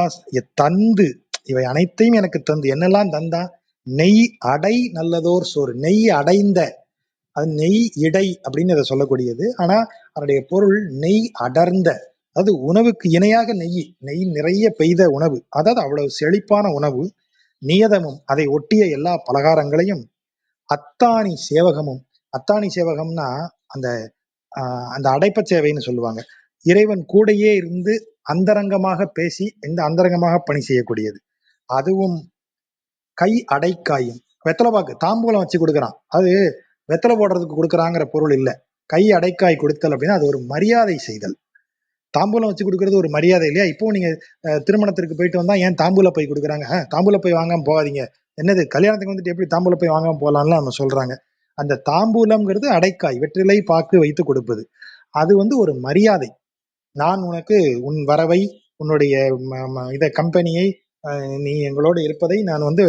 தந்து இவை அனைத்தையும் எனக்கு தந்து என்னெல்லாம் தந்தா, நெய் அடை நல்லதோர் சோறு, நெய் அடைந்த, அது நெய் இடை அப்படின்னு அதை சொல்லக்கூடியது. ஆனா அதனுடைய பொருள் நெய் அடர்ந்த, அது உணவுக்கு இணையாக நெய், நெய் நிறைய பெய்த உணவு, அதாவது அவ்வளவு செழிப்பான உணவு. நியதமும் அதை ஒட்டிய எல்லா பலகாரங்களையும், அத்தாணி சேவகமும், அத்தாணி சேவகம்னா அந்த அந்த அடைப்ப சேவைன்னு சொல்லுவாங்க. இறைவன் கூடையே இருந்து அந்தரங்கமாக பேசி இந்த அந்தரங்கமாக பணி செய்யக்கூடியது. அதுவும் கை அடைக்காயும், வெத்தலைபாக்கு தாம்பூலம் வச்சு கொடுக்குறான், அது வெத்தலை போடுறதுக்கு கொடுக்குறாங்கிற பொருள் இல்லை. கை அடைக்காய் கொடுத்தல் அப்படின்னா அது ஒரு மரியாதை செய்தல். தாம்பூலம் வச்சு கொடுக்கறது ஒரு மரியாதை இல்லையா? இப்போ நீங்க திருமணத்திற்கு போயிட்டு வந்தா ஏன் தாம்பூல பை கொடுக்குறாங்க, தாம்பூல பை வாங்காம போகாதீங்க, என்னது கல்யாணத்துக்கு வந்துட்டு எப்படி தாம்பூல பை வாங்காம போகலாம்னு நம்ம சொல்றாங்க. அந்த தாம்பூலம்ங்கிறது அடைக்காய், வெற்றிலை பாக்கு வைத்து கொடுப்பது. அது வந்து ஒரு மரியாதை. நான் உனக்கு உன் வரவை, உன்னுடைய இத கம்பெனியை, நீ எங்களோடு இருப்பதை நான் வந்து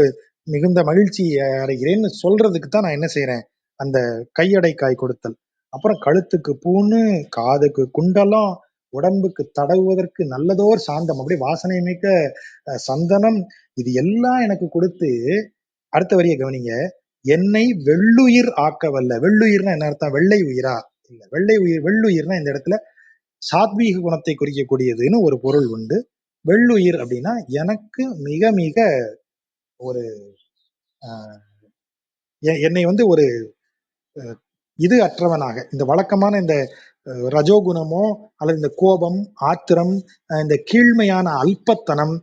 மிகுந்த மகிழ்ச்சி அடைகிறேன்னு சொல்றதுக்கு தான் நான் என்ன செய்யறேன், அந்த கையடைக்காய் கொடுத்தல். அப்புறம் கழுத்துக்கு பூணு, காதுக்கு குண்டலம், உடம்புக்கு தடவுவதற்கு நல்லதோர் சாந்தம், அப்படி வாசனை மிக்க சந்தனம், இது எல்லாம் எனக்கு கொடுத்து, அடுத்த வரிய கவனிங்க, என்னை வெள்ளுயிர் ஆக்கவல்ல. வெள்ளுயிர்னா என்ன அர்த்தம்? வெள்ளை உயிரா இல்ல, வெள்ளை உயிர், வெள்ளுயிர்னா இந்த இடத்துல சாத்வீக குணத்தை குறிக்கக்கூடியதுன்னு ஒரு பொருள் உண்டு. வெள்ளுயிர் அப்படின்னா எனக்கு மிக மிக ஒரு என்னை வந்து ஒரு இது அற்றவனாக, இந்த வழக்கமான இந்த ரஜோகுணமோ அல்லது இந்த கோபம், ஆத்திரம், இந்த கீழ்மையான அல்பத்தனம்,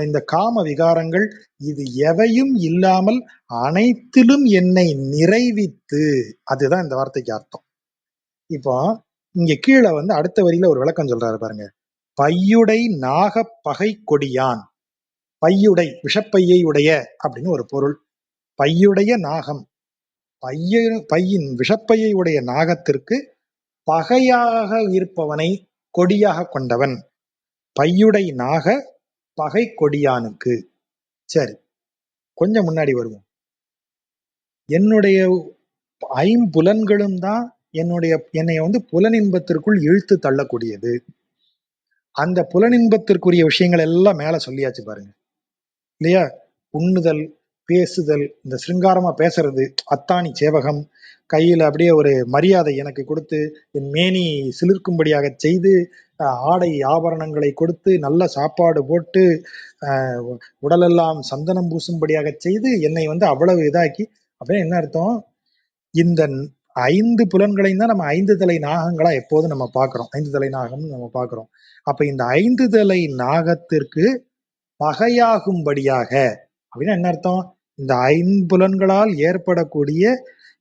இந்த காம விகாரங்கள், இது எவையும் இல்லாமல் அனைத்திலும் என்னை நிறைவித்து, அதுதான் இந்த வார்த்தைக்கு அர்த்தம். இப்போ இங்க கீழே வந்து அடுத்த வரியில ஒரு விளக்கம் சொல்றாரு பாருங்க. பையுடை நாக பகை கொடியான், பையுடை விஷப்பையை உடைய அப்படின்னு ஒரு பொருள். பையுடைய நாகம், பையின் விஷப்பையை உடைய நாகத்திற்கு பகையாக இருப்பவனை கொடியாக கொண்டவன். பையுடை நாக பகை கொடியானுக்கு. சரி, கொஞ்சம் முன்னாடி வருவோம். என்னுடைய ஐம்புலன்களும் தான் என்னை வந்து புலனின்பத்திற்குள் இழுத்து தள்ளக்கூடியது. அந்த புலனின்பத்திற்குரிய விஷயங்கள் எல்லாம் மேல சொல்லியாச்சு பாருங்க இல்லையா? உண்ணுதல், பேசுதல், இந்த சிருங்காரமா பேசுறது, அத்தாணி சேவகம், கையில அப்படியே ஒரு மரியாதை எனக்கு கொடுத்து, என் மேனி சிலிர்க்கும்படியாக செய்து, ஆடை ஆபரணங்களை கொடுத்து, நல்ல சாப்பாடு போட்டு, உடலெல்லாம் சந்தனம் பூசும்படியாக செய்து, என்னை வந்து அவ்வளவு இதாக்கி, அப்படின்னு என்ன அர்த்தம்? இந்த 5 புலன்களையும் தான் நம்ம 5 தலை நாகங்களா எப்போதும் நம்ம பார்க்கிறோம். 5 தலை நாகம்னு நம்ம பார்க்கிறோம். அப்ப இந்த 5 தலை நாகத்திற்கு பகையாகும்படியாக அப்படின்னா என்ன அர்த்தம்? இந்த ஐம்புலன்களால் ஏற்படக்கூடிய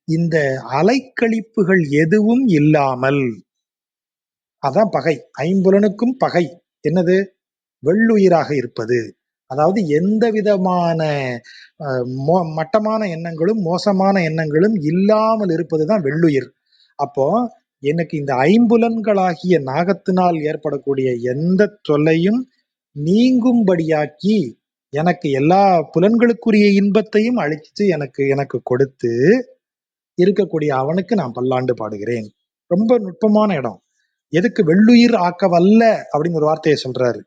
இந்த அலைக்கழிப்புகள் எதுவும் இல்லாமல், அதான் பகை. ஐம்புலனுக்கும் பகை என்னது? வெள்ளுயிராக இருப்பது. அதாவது எந்த விதமான மட்டமான எண்ணங்களும் மோசமான எண்ணங்களும் இல்லாமல் இருப்பதுதான் வெள்ளுயிர். அப்போ எனக்கு இந்த ஐம்புலன்களாகிய நாகத்தினால் ஏற்படக்கூடிய எந்த தொல்லையும் நீங்கும்படியாக்கி, எனக்கு எல்லா புலன்களுக்குரிய இன்பத்தையும் அழிச்சு எனக்கு எனக்கு கொடுத்து இருக்கக்கூடிய அவனுக்கு நான் பல்லாண்டு பாடுகிறேன். ரொம்ப நுட்பமான இடம். எதுக்கு வெள்ளுயிர் ஆக்க வல்ல அப்படின்னு ஒரு வார்த்தையை சொல்றாரு.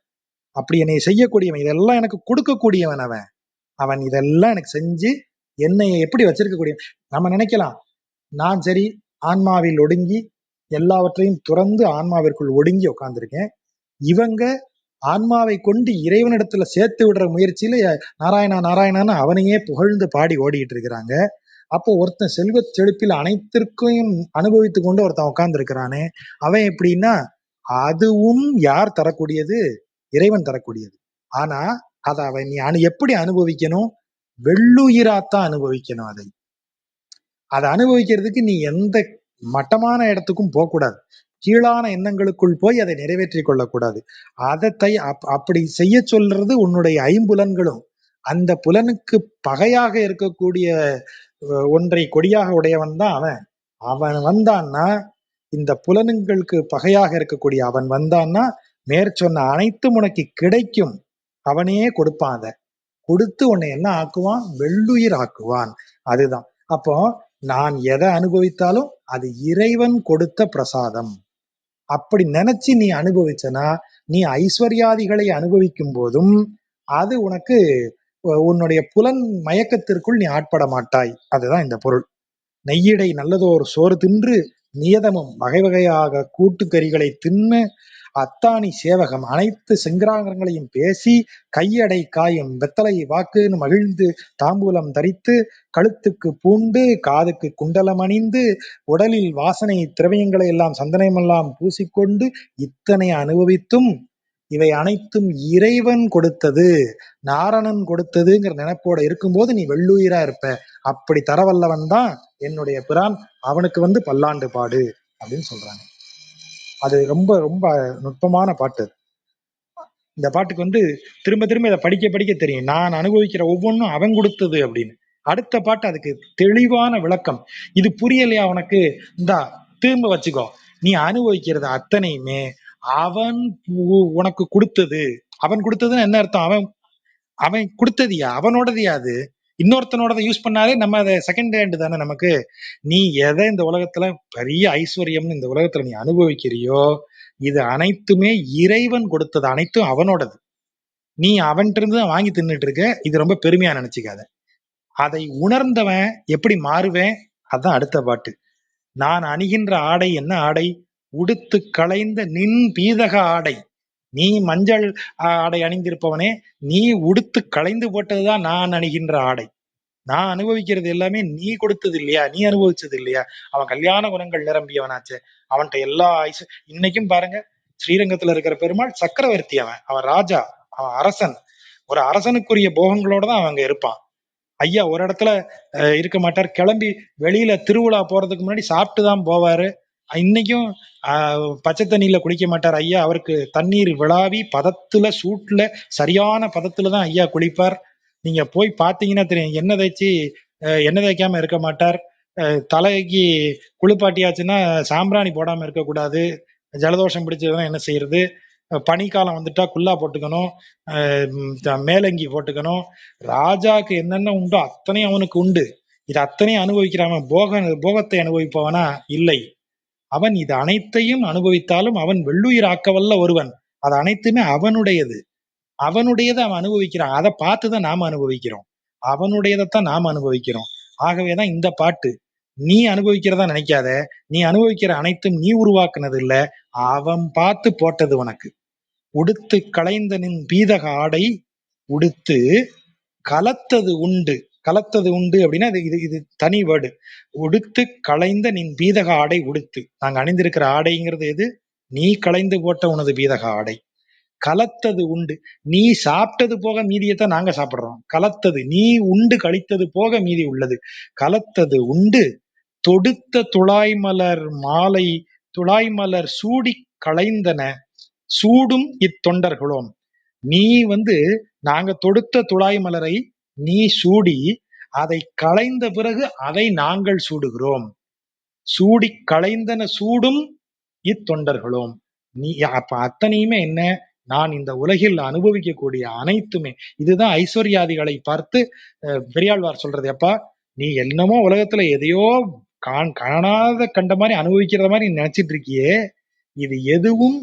அப்படி என்னை செய்யக்கூடியவன், இதெல்லாம் எனக்கு கொடுக்கக்கூடியவன் அவன். அவன் இதெல்லாம் எனக்கு செஞ்சு என்னை எப்படி வச்சிருக்கக்கூடிய, நம்ம நினைக்கலாம் நான் சரி ஆன்மாவில் ஒடுங்கி எல்லாவற்றையும் துறந்து ஆன்மாவிற்குள் ஒடுங்கி உட்கார்ந்துருக்கேன், இவங்க ஆன்மாவை கொண்டு இறைவனிடத்துல சேர்த்து விடுற முயற்சியில நாராயணா நாராயணான்னு அவனையே புகழ்ந்து பாடி ஓடிட்டு இருக்கிறாங்க. அப்போ ஒருத்தன் செல்வ செழிப்பில் அனைத்திற்கும் அனுபவித்து கொண்டு ஒருத்தன் உட்கார்ந்து இருக்கிறானே, அவன் எப்படின்னா அதுவும் யார் தரக்கூடியது? இறைவன் தரக்கூடியது. ஆனா அதை அவன் நீ எப்படி அனுபவிக்கணும்? வெள்ளுயிராத்தான் அனுபவிக்கணும். அதை அனுபவிக்கிறதுக்கு நீ எந்த மட்டமான இடத்துக்கும் போகக்கூடாது, கீழான எண்ணங்களுக்குள் போய் அதை நிறைவேற்றி கொள்ளக்கூடாது. அதை அப்படி செய்ய சொல்றது உன்னுடைய ஐம்புலன்களும். அந்த புலனுக்கு பகையாக இருக்கக்கூடிய ஒன்றை கொடியாக உடையவன் தான் அவன். அவன் வந்தான்னா, இந்த புலன்களுக்கு பகையாக இருக்கக்கூடிய அவன் வந்தான்னா மேற்சொன்ன அனைத்தும் உனக்கு கிடைக்கும். அவனே கொடுப்பான். அதை கொடுத்து உன்னை என்ன ஆக்குவான்? வெள்ளுயிர் ஆக்குவான். அதுதான். அப்போ நான் எதை அனுபவித்தாலும் அது இறைவன் கொடுத்த பிரசாதம். அப்படி நினைச்சு நீ அனுபவிச்சனா, நீ ஐஸ்வர்யாதிகளை அனுபவிக்கும் போதும் அது உனக்கு உன்னுடைய புலன் மயக்கத்திற்குள் நீ ஆட்பட மாட்டாய். அதுதான் இந்த பொருள். நெய்யிடை நல்லதோர் சோறு தின்று நியதமும் வகை வகையாக கூட்டுக்கறிகளை தின்னு அத்தாணி சேவகம் அனைத்து செங்கராங்கங்களையும் பேசி கையடை காயும் வெத்தலை வாக்குன்னு மகிழ்ந்து தாம்பூலம் தரித்து கழுத்துக்கு பூண்டு காதுக்கு குண்டலம் அணிந்து உடலில் வாசனை திரவியங்களை எல்லாம் சந்தனமெல்லாம் பூசிக்கொண்டு இத்தனை அனுபவித்தும் இவை அனைத்தும் இறைவன் கொடுத்தது, நாரணன் கொடுத்ததுங்கிற நினைப்போட இருக்கும்போது நீ வெள்ளுயிரா இருப்ப. அப்படி தரவல்லவன் தான் என்னுடைய பிரான், அவனுக்கு பல்லாண்டு பாடு அப்படின்னு சொல்றாங்க. அது ரொம்ப ரொம்ப நுட்பமான பாட்டு. இந்த பாட்டுக்கு திரும்ப திரும்ப இதை படிக்க படிக்க தெரியும், நான் அனுபவிக்கிற ஒவ்வொன்றும் அவன் கொடுத்தது அப்படின்னு. அடுத்த பாட்டு அதுக்கு தெளிவான விளக்கம். இது புரியலையா உனக்கு? இந்தா திரும்ப வச்சுக்கோ. நீ அனுபவிக்கிறது அத்தனையுமே அவன் உனக்கு கொடுத்தது. அவன் கொடுத்ததுன்னு என்ன அர்த்தம்? அவன் அவன் கொடுத்ததியா? அவனோடதியா? அது இன்னொருத்தனோட யூஸ் பண்ணாலே நம்ம அதை செகண்ட் ஹேண்ட் தானே நமக்கு. நீ எதை இந்த உலகத்துல பெரிய ஐஸ்வர்யம்னு இந்த உலகத்துல நீ அனுபவிக்கிறியோ இது அனைத்துமே இறைவன் கொடுத்தது, அனைத்தும் அவனோடது. நீ அவன்கிட்ட இருந்து தான் வாங்கி தின்னுட்டு இருக்க. இது ரொம்ப பெருமையா நினைச்சுக்காத. அதை உணர்ந்தவன் எப்படி மாறுவேன்? அதான் அடுத்த பாட்டு. நான் அணிகின்ற ஆடை என்ன ஆடை? உடுத்து களைந்த நின் பீதக ஆடை. நீ மஞ்சள் ஆடை அணிந்திருப்பவனே, நீ உடுத்து களைந்து போட்டதுதான் நான் அணிகின்ற ஆடை. நான் அனுபவிக்கிறது எல்லாமே நீ கொடுத்தது இல்லையா? நீ அனுபவிச்சது இல்லையா? அவன் கல்யாண குணங்கள் நிரம்பியவனாச்சு. அவன்கிட்ட எல்லா இன்னைக்கும் பாருங்க, ஸ்ரீரங்கத்துல இருக்கிற பெருமாள் சக்கரவர்த்தி. அவன் ராஜா, அவன் அரசன். ஒரு அரசனுக்குரிய போகங்களோட தான் அவங்க இருப்பான். ஐயா ஒரு இடத்துல இருக்க மாட்டார். கிளம்பி வெளியில திருவிழா போறதுக்கு முன்னாடி சாப்பிட்டு தான் போவாரு. இன்னைக்கும் பச்சை தண்ணியில குளிக்க மாட்டார் ஐயா. அவருக்கு தண்ணீர் விழாவி பதத்துல சூட்டுல சரியான பதத்துல தான் ஐயா குளிப்பார். நீங்க போய் பாத்தீங்கன்னா தெரியும். எண்ணெய் தேய்ச்சி எண்ணெய் தேய்க்காம இருக்க மாட்டார். தலைக்கு குளிப்பாட்டியாச்சுன்னா சாம்பிராணி போடாம இருக்கக்கூடாது. ஜலதோஷம் பிடிச்சதுதான் என்ன செய்யறது? பனிக்காலம் வந்துட்டா குல்லா போட்டுக்கணும், மேலங்கி போட்டுக்கணும். ராஜாக்கு என்னென்ன உண்டோ அத்தனையும் அவனுக்கு உண்டு. இது அத்தனையும் அனுபவிக்கிறான். போகத்தை அனுபவிப்பவனா? இல்லை. அவன் இது அனைத்தையும் அனுபவித்தாலும் அவன் வெள்ளுயிராக்கவல்ல ஒருவன். அது அனைத்துமே அவனுடையது. அவனுடையதை அவன் அனுபவிக்கிறான். அதை பார்த்துதான் நாம அனுபவிக்கிறோம். அவனுடையதைத்தான் நாம அனுபவிக்கிறோம். ஆகவேதான் இந்த பாட்டு. நீ அனுபவிக்கிறதா நினைக்காத. நீ அனுபவிக்கிற அனைத்தும் நீ உருவாக்குனது இல்ல, அவன் பார்த்து போட்டது உனக்கு. உடுத்து களைந்த நின் பீதக ஆடை உடுத்து கலத்தது உண்டு. கலத்தது உண்டு அப்படின்னா இது தனி வேர்டு. உடுத்து களைந்த நின் பீதக ஆடை உடுத்து. நாங்க அணிந்திருக்கிற ஆடைங்கிறது எது? நீ களைந்து போட்ட உனது பீதக ஆடை. கலத்தது உண்டு. நீ சாப்பிட்டது போக மீதியத்தான் நாங்க சாப்பிடுறோம். கலத்தது நீ உண்டு கழித்தது போக மீதி உள்ளது. கலத்தது உண்டு தொடுத்த துழாய்மலர் மாலை துழாய்மலர் சூடி களைந்தன சூடும் இத்தொண்டர்களோம். நீ நாங்க தொடுத்த துழாய் மலரை நீ சூடி அதை களைந்த பிறகு அதை நாங்கள் சூடுகிறோம். சூடி களைந்தன சூடும் இத்தொண்டர்களோம். நீ அப்ப அத்தனையுமே என்ன? நான் இந்த உலகில் அனுபவிக்கக்கூடிய அனைத்துமே. இதுதான் ஐஸ்வர்யாதிகளை பார்த்து பெரியாழ்வார் சொல்றது. எப்பா நீ என்னமோ உலகத்துல எதையோ காணாத கண்ட மாதிரி அனுபவிக்கிறத மாதிரி நினைச்சிட்டு இருக்கியே, இது எதுவும்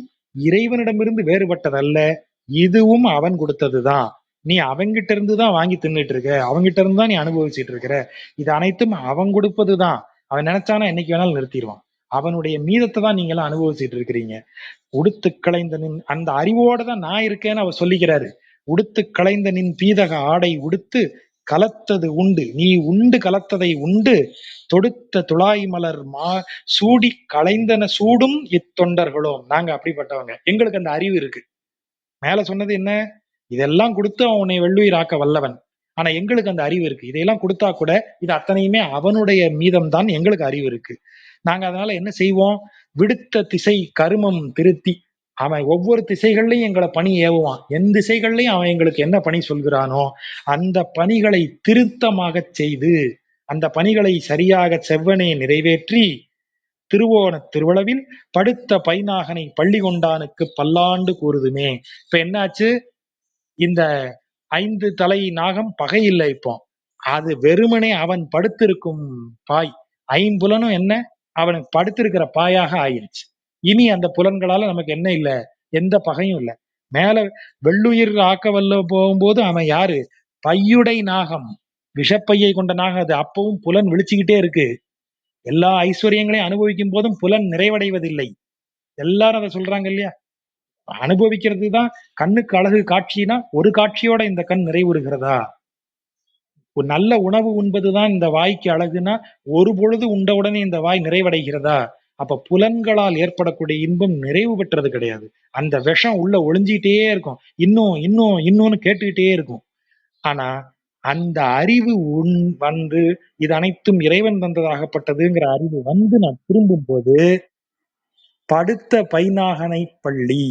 இறைவனிடமிருந்து வேறுபட்டதல்ல. இதுவும் அவன் கொடுத்ததுதான். நீ அவங்கிட்ட இருந்து தான் வாங்கி தின்னுட்டு இருக்க. அவங்கிட்ட இருந்து தான் நீ அனுபவிச்சுட்டு இருக்கிற. இது அனைத்தும் அவன் கொடுப்பதுதான். அவன் நினைச்சானா என்னைக்கு வேணாலும் நிறுத்திடுவான். அவனுடைய மீதத்தை தான் நீங்க எல்லாம் அனுபவிச்சுட்டு இருக்கிறீங்க. உடுத்து களைந்த நின் அந்த அறிவோட தான் நான் இருக்கேன்னு அவர் சொல்லிக்கிறாரு. உடுத்து களைந்த நின் பீதக ஆடை உடுத்து கலத்தது உண்டு. நீ உண்டு கலத்ததை உண்டு தொடுத்த துழாய் மலர் சூடி களைந்தன சூடும் இத்தொண்டர்களோம். நாங்க அப்படிப்பட்டவங்க. எங்களுக்கு அந்த அறிவு இருக்கு. மேல சொன்னது என்ன? இதெல்லாம் கொடுத்து அவனை வெள்ளுயிராக்க வல்லவன். ஆனா எங்களுக்கு அந்த அறிவு இருக்கு. இதையெல்லாம் கொடுத்தா கூட இது அத்தனையுமே அவனுடைய மீதம் தான். எங்களுக்கு அறிவு இருக்கு. நாங்க அதனால என்ன செய்வோம்? விடுத்த திசை கருமம் திருத்தி அவன் ஒவ்வொரு திசைகள்லையும் எங்களை பணி ஏவுவான். எந்த திசைகள்லையும் அவன் எங்களுக்கு என்ன பணி சொல்கிறானோ அந்த பணிகளை திருத்தமாக செய்து அந்த பணிகளை சரியாக செவ்வனே நிறைவேற்றி திருவோண திருவிழவில் படுத்த பைநாகனை பள்ளி கொண்டானுக்கு பல்லாண்டு கூறுதுமே. இப்ப என்னாச்சு, இந்த 5 தலை நாகம் பகை இல்லை இப்போ, அது வெறுமனே அவன் படுத்திருக்கும் பாய், ஐம்புலனும் என்ன அவனுக்கு படுத்திருக்கிற பாயாக ஆயிருச்சு. இனி அந்த புலன்களால நமக்கு என்ன இல்ல, எந்த பகையும் இல்ல. மேல வெள்ளுயிர் ஆக்க வல்ல போகும்போது அவன் யாரு, பையுடை நாகம், விஷப்பையை கொண்ட நாகம். அது அப்பவும் புலன் விழிச்சுக்கிட்டே இருக்கு. எல்லா ஐஸ்வர்யங்களையும் அனுபவிக்கும் போதும் புலன் நிறைவடைவதில்லை. எல்லாரும் அதை சொல்றாங்க இல்லையா, அனுபவிக்கிறது தான் கண்ணுக்கு அழகு காட்சினா ஒரு காட்சியோட இந்த கண் நிறைவுறுகிறதா, ஒரு நல்ல உணவு உண்பதுதான் இந்த வாய்க்கு அழகுனா ஒரு பொழுது உண்டவுடனே இந்த வாய் நிறைவடைகிறதா. அப்ப புலன்களால் ஏற்படக்கூடிய இன்பம் நிறைவு பெற்றது கிடையாது. அந்த விஷம் உள்ள ஒளிஞ்சிட்டே இருக்கும், இன்னும் இன்னும் இன்னொன்னு கேட்டுக்கிட்டே இருக்கும். ஆனா அந்த அறிவு வந்து இது அனைத்தும் இறைவன் தந்ததாகப்பட்டதுங்கிற அறிவு வந்து நான் திரும்பும் போது படுத்த பைநாகனை பள்ளி,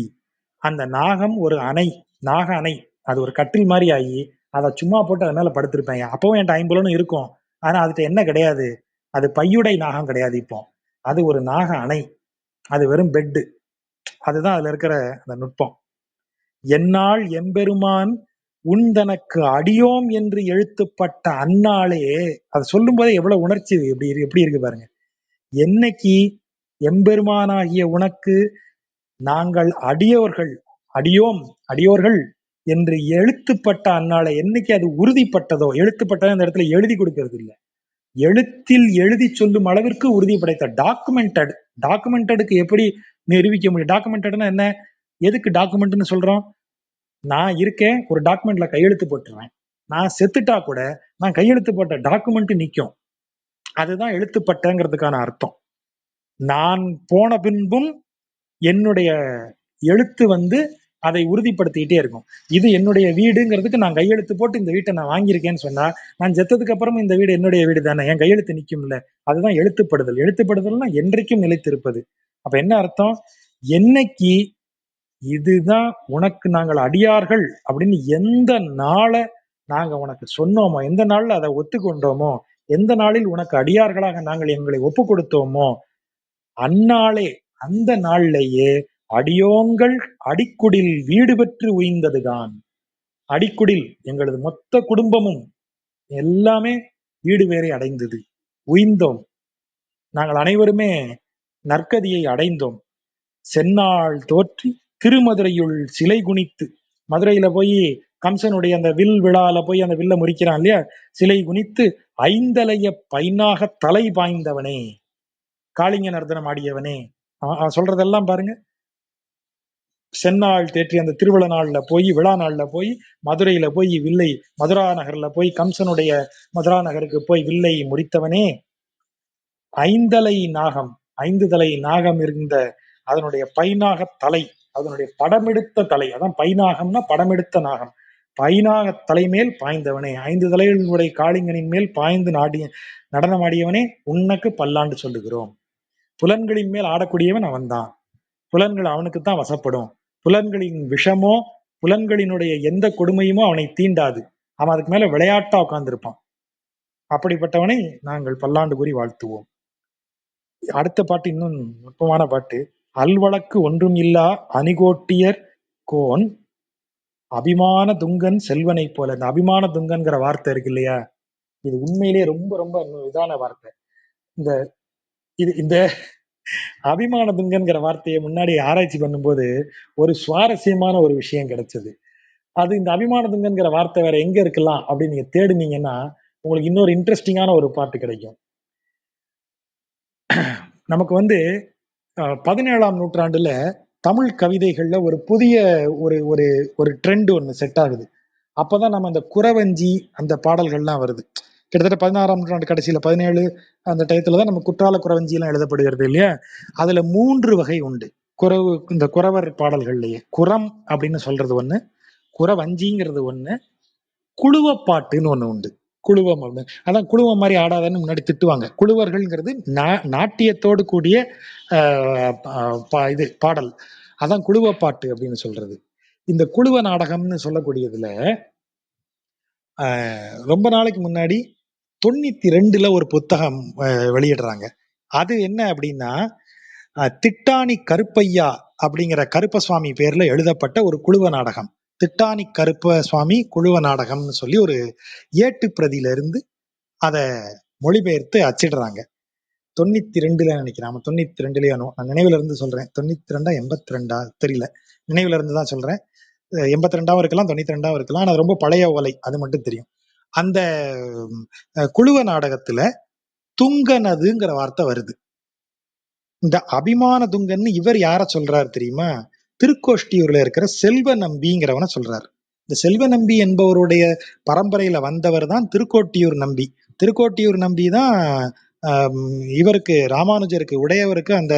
அந்த நாகம் ஒரு அணை, நாக அணை, அது ஒரு கட்டில் மாதிரி ஆகி அதை சும்மா போட்டு அது மேல படுத்திருப்பேன். அப்பவும் என்கிட்ட ஐம்புலனும் இருக்கும், ஆனா அதுக்கு என்ன கிடையாது, அது பையுடை நாகம் கிடையாது. இப்போ அது ஒரு நாக அணை, அது வெறும் பெட்டு. அதுதான் அதுல இருக்கிற அந்த நுட்பம். என்னால் எம்பெருமான் உன் தனக்கு அடியோம் என்று எழுத்துப்பட்ட அந்நாளே, அதை சொல்லும் போதே எவ்வளவு உணர்ச்சி எப்படி இருக்கு பாருங்க. என்னைக்கு எம்பெருமானாகிய உனக்கு நாங்கள் அடியோர்கள், அடியோம் அடியோர்கள் என்று எழுத்துப்பட்ட அந்நாளை, என்னைக்கு அது உறுதிப்பட்டதோ, எழுத்துப்பட்ட அந்த இடத்துல எழுதி கொடுக்கறது இல்லை, எழுத்தில் எழுதி சொல்லும் அளவிற்கு உறுதி படைத்த டாக்குமெண்டட். டாக்குமெண்டடுக்கு எப்படி நிரூபிக்க முடியும்? டாக்குமெண்டட்னா என்ன, எதுக்கு டாக்குமெண்ட்னு சொல்றோம், நான் இருக்கேன், ஒரு டாக்குமெண்ட்ல கையெழுத்து போட்டுருவேன், நான் செத்துட்டா கூட நான் கையெழுத்து போட்ட டாக்குமெண்ட் நிக்கும், அதுதான் எழுத்துப்பட்டங்கிறதுக்கான அர்த்தம். நான் போன பின்பும் என்னுடைய எழுத்து வந்து அதை உறுதிப்படுத்திக்கிட்டே இருக்கும். இது என்னுடைய வீடுங்கிறதுக்கு நான் கையெழுத்து போட்டு இந்த வீட்டை நான் வாங்கியிருக்கேன்னு சொன்னா, நான் செத்ததுக்கு அப்புறம் இந்த வீடு என்னுடைய வீடு தானே, என் கையெழுத்து நிக்கும் இல்ல. அதுதான் எழுத்துப்படுதல். எழுத்துப்படுதல்னா என்றைக்கும் நிலைத்திருப்பது. அப்ப என்ன அர்த்தம், என்னைக்கு இதுதான் உனக்கு நாங்கள் அடியார்கள் அப்படின்னு எந்த நாளை நாங்க உனக்கு சொன்னோமோ, எந்த நாள்ல அதை ஒத்துக்கொண்டோமோ, எந்த நாளில் உனக்கு அடியார்களாக நாங்கள் எங்களை ஒப்பு கொடுத்தோமோ, அந்நாளே, அந்த நாள்லேயே அடியோங்கள் அடிக்குடில் வீடு பெற்று உய்ந்ததுதான். அடிக்குடில் எங்களது மொத்த குடும்பமும் எல்லாமே வீடு வேறை அடைந்தது, உய்ந்தோம், நாங்கள் அனைவருமே நற்கதியை அடைந்தோம். செந்நாள் தோற்றி திருமதுரையுள் சிலை குனித்து, மதுரையில போய் கம்சனுடைய அந்த வில் விழால போய் அந்த வில்ல முறிக்கிறான் இல்லையா, சிலை குனித்து ஐந்தலைய பைனாக தலை பாய்ந்தவனே, காளிங்க நர்தனம் ஆடியவனே, சொல்றதெல்லாம் பாருங்க. செந்நாள் தேற்றி அந்த திருவிழா நாள்ல போய், விழா நாள்ல போய், மதுரையில போய் வில்லை, மதுரா நகர்ல போய் கம்சனுடைய மதுரா நகருக்கு போய் வில்லை முறித்தவனே, ஐந்தலை நாகம், 5 தலை நாகம் இருந்த அதனுடைய பைநாக தலை, அதனுடைய படமெடுத்த தலை, அதான் பைநாகம்னா படமெடுத்த நாகம், பைநாக தலைமேல் பாய்ந்தவனே, 5 தலைகளுடைய காளிங்கனின் மேல் பாய்ந்து நடனமாடியவனே, உனக்கு பல்லாண்டு சொல்லுகிறோம். புலன்களின் மேல் ஆடக்கூடியவன் அவன்தான், புலன்கள் அவனுக்கு தான் வசப்படும். புலன்களின் விஷமோ புலன்களினுடைய எந்த கொடுமையுமோ அவனை தீண்டாது, அவன் அதுக்கு மேல விளையாட்டா உட்கார்ந்திருப்பான். அப்படிப்பட்டவனை நாங்கள் பல்லாண்டு கூறி வாழ்த்துவோம். அடுத்த பாட்டு இன்னும் நுட்பமான பாட்டு. அல்வழக்கு ஒன்றும் இல்லா அணிகோட்டியர் கோன் அபிமான துங்கன் செல்வனை போல. இந்த அபிமான துங்கன்கிற வார்த்தை இருக்கு இல்லையா, இது உண்மையிலேயே ரொம்ப ரொம்ப இதான வார்த்தை. இந்த இந்த அபிமான துங்கன்கிற வார்த்தையை முன்னாடி ஆராய்ச்சி பண்ணும்போது ஒரு சுவாரஸ்யமான ஒரு விஷயம் கிடைச்சது. அது இந்த அபிமான துங்கன்கிற வார்த்தை வேற எங்க இருக்கலாம் அப்படின்னு நீங்க தேடுனீங்கன்னா உங்களுக்கு இன்னொரு இன்ட்ரெஸ்டிங்கான ஒரு பாட்டு கிடைக்கும். நமக்கு வந்து 17ஆம் நூற்றாண்டுல தமிழ் கவிதைகள்ல ஒரு புதிய ஒரு ஒரு ஒரு ட்ரெண்ட் ஒண்ணு செட் ஆகுது. அப்பதான் நம்ம அந்த குறவஞ்சி அந்த பாடல்கள்லாம் வருது. கிட்டத்தட்ட 16ஆம் நூற்றாண்டு கடைசியில 17 அந்த டயத்துலதான் நம்ம குற்றால குறவஞ்சி எல்லாம் எழுதப்படுகிறது இல்லையா. அதுல 3 வகை உண்டு. குறவு, இந்த குறவர் பாடல்கள்லயே குறம் அப்படின்னு சொல்றது ஒண்ணு, குறவஞ்சிங்கிறது ஒண்ணு, குழுவப்பாட்டுன்னு ஒண்ணு உண்டு. குழுவம் அப்படின்னு, அதான் குழுவம் மாதிரி ஆடாதன்னு முன்னாடி திட்டுவாங்க. குழுவர்கள்ங்கிறது நாட்டியத்தோடு கூடிய இது பாடல், அதான் குழுவப்பாட்டு அப்படின்னு சொல்றது. இந்த குழுவ நாடகம்னு சொல்லக்கூடியதுல ரொம்ப நாளைக்கு முன்னாடி 92ல ஒரு புத்தகம் வெளியிடுறாங்க. அது என்ன அப்படின்னா திட்டானி கருப்பையா அப்படிங்கிற கருப்பசுவாமி பேர்ல எழுதப்பட்ட ஒரு குழுவ நாடகம். திட்டானி கருப்பசுவாமி குழுவ நாடகம்னு சொல்லி ஒரு ஏட்டு பிரதியில இருந்து அதை மொழிபெயர்த்து அச்சிடுறாங்க. 92ல நினைக்கிறேன். 92லயே நான் நினைவுல இருந்து சொல்றேன். 92 82 தெரியல. நினைவுல இருந்து தான் சொல்றேன். 82 இருக்கலாம், 92 இருக்கலாம். ஆனா அது ரொம்ப பழைய ஓலை, அது மட்டும் தெரியும். அந்த குழுவ நாடகத்துல துங்கனதுங்கிற வார்த்தை வருது. இந்த அபிமான துங்கன்னு இவர் யார சொல்றாரு தெரியுமா? திருக்கோஷ்டியூர்ல இருக்கிற செல்வ நம்பிங்கிறவன சொல்றாரு. இந்த செல்வ நம்பி என்பவருடைய பரம்பரையில வந்தவர் தான் திருக்கோட்டியூர் நம்பி. திருக்கோட்டியூர் நம்பி தான் இவருக்கு ராமானுஜருக்கு உடையவருக்கு அந்த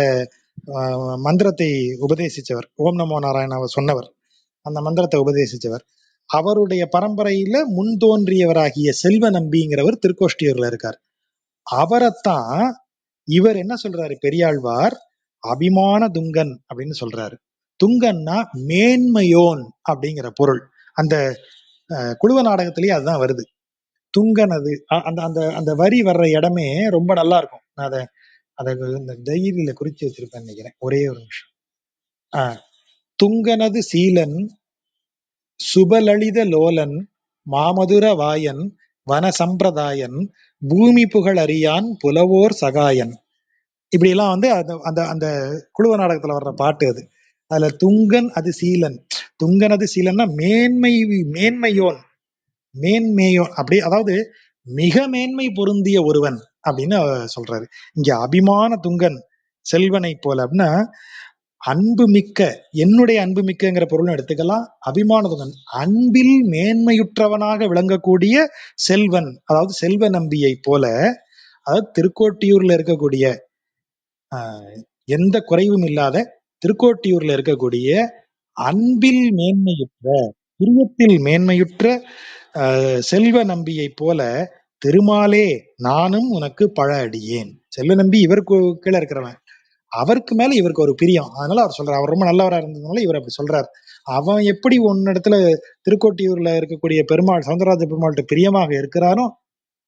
மந்திரத்தை உபதேசிச்சவர். ஓம் நமோ நாராயணாவை சொன்னவர், அந்த மந்திரத்தை உபதேசிச்சவர். அவருடைய பரம்பரையில முன் தோன்றியவராகிய செல்வ நம்பிங்கிறவர் திருக்கோஷ்டியூர்ல இருக்கார். அவரைத்தான் இவர் என்ன சொல்றாரு பெரியாழ்வார், அபிமான துங்கன் அப்படின்னு சொல்றாரு. துங்கன்னா மேன்மையோன் அப்படிங்கிற பொருள். அந்த குழுவ நாடகத்திலேயே அதுதான் வருது. துங்கனது அந்த அந்த அந்த வரி வர்ற இடமே ரொம்ப நல்லா இருக்கும். நான் அதை இந்த டைரியில குறிச்சு வச்சிருப்பேன் நினைக்கிறேன். ஒரே ஒரு நிமிஷம். துங்கனது சீலன் சுபலலித லோலன் மாமதுர வாயன் வனசம்பிரதாயன் பூமி புகழ் அறியான் புலவோர் சகாயன். இப்படி எல்லாம் வந்து அந்த அந்த அந்த குழுவ நாடகத்துல வர்ற பாட்டு அது. அதுல துங்கன் அது சீலன், துங்கன் அது சீலன்னா மேன்மையோன், மேன்மேயோன் அப்படி, அதாவது மிக மேன்மை பொருந்திய ஒருவன் அப்படின்னு சொல்றாரு. இங்க அபிமான துங்கன் செல்வனை போல அப்படின்னா அன்பு மிக்க, என்னுடைய அன்பு மிக்கங்கிற பொருளும் எடுத்துக்கலாம். அபிமான துங்கன் அன்பில் மேன்மையுற்றவனாக விளங்கக்கூடிய செல்வன், அதாவது செல்வ நம்பியை போல, அதாவது திருக்கோட்டியூர்ல இருக்கக்கூடிய எந்த குறைவும் இல்லாத திருக்கோட்டியூர்ல இருக்கக்கூடிய அன்பில் மேன்மையுற்ற, பிரியத்தில் மேன்மையுற்ற செல்வ நம்பியை போல திருமாலே நானும் உனக்கு பழ அடியேன். செல்வ நம்பி இவருக்கு கீழே இருக்கிறவன், அவருக்கு மேல இவருக்கு ஒரு பிரியம், அதனால அவர் சொல்றார். அவர் ரொம்ப நல்லவரா இருந்ததுனால இவர் அப்படி சொல்றார். அவன் எப்படி உன்னிடத்துல திருக்கோட்டியூர்ல இருக்கக்கூடிய பெருமாள் சவுந்தரராஜ பெருமாள்கிட்ட பிரியமாக இருக்கிறானோ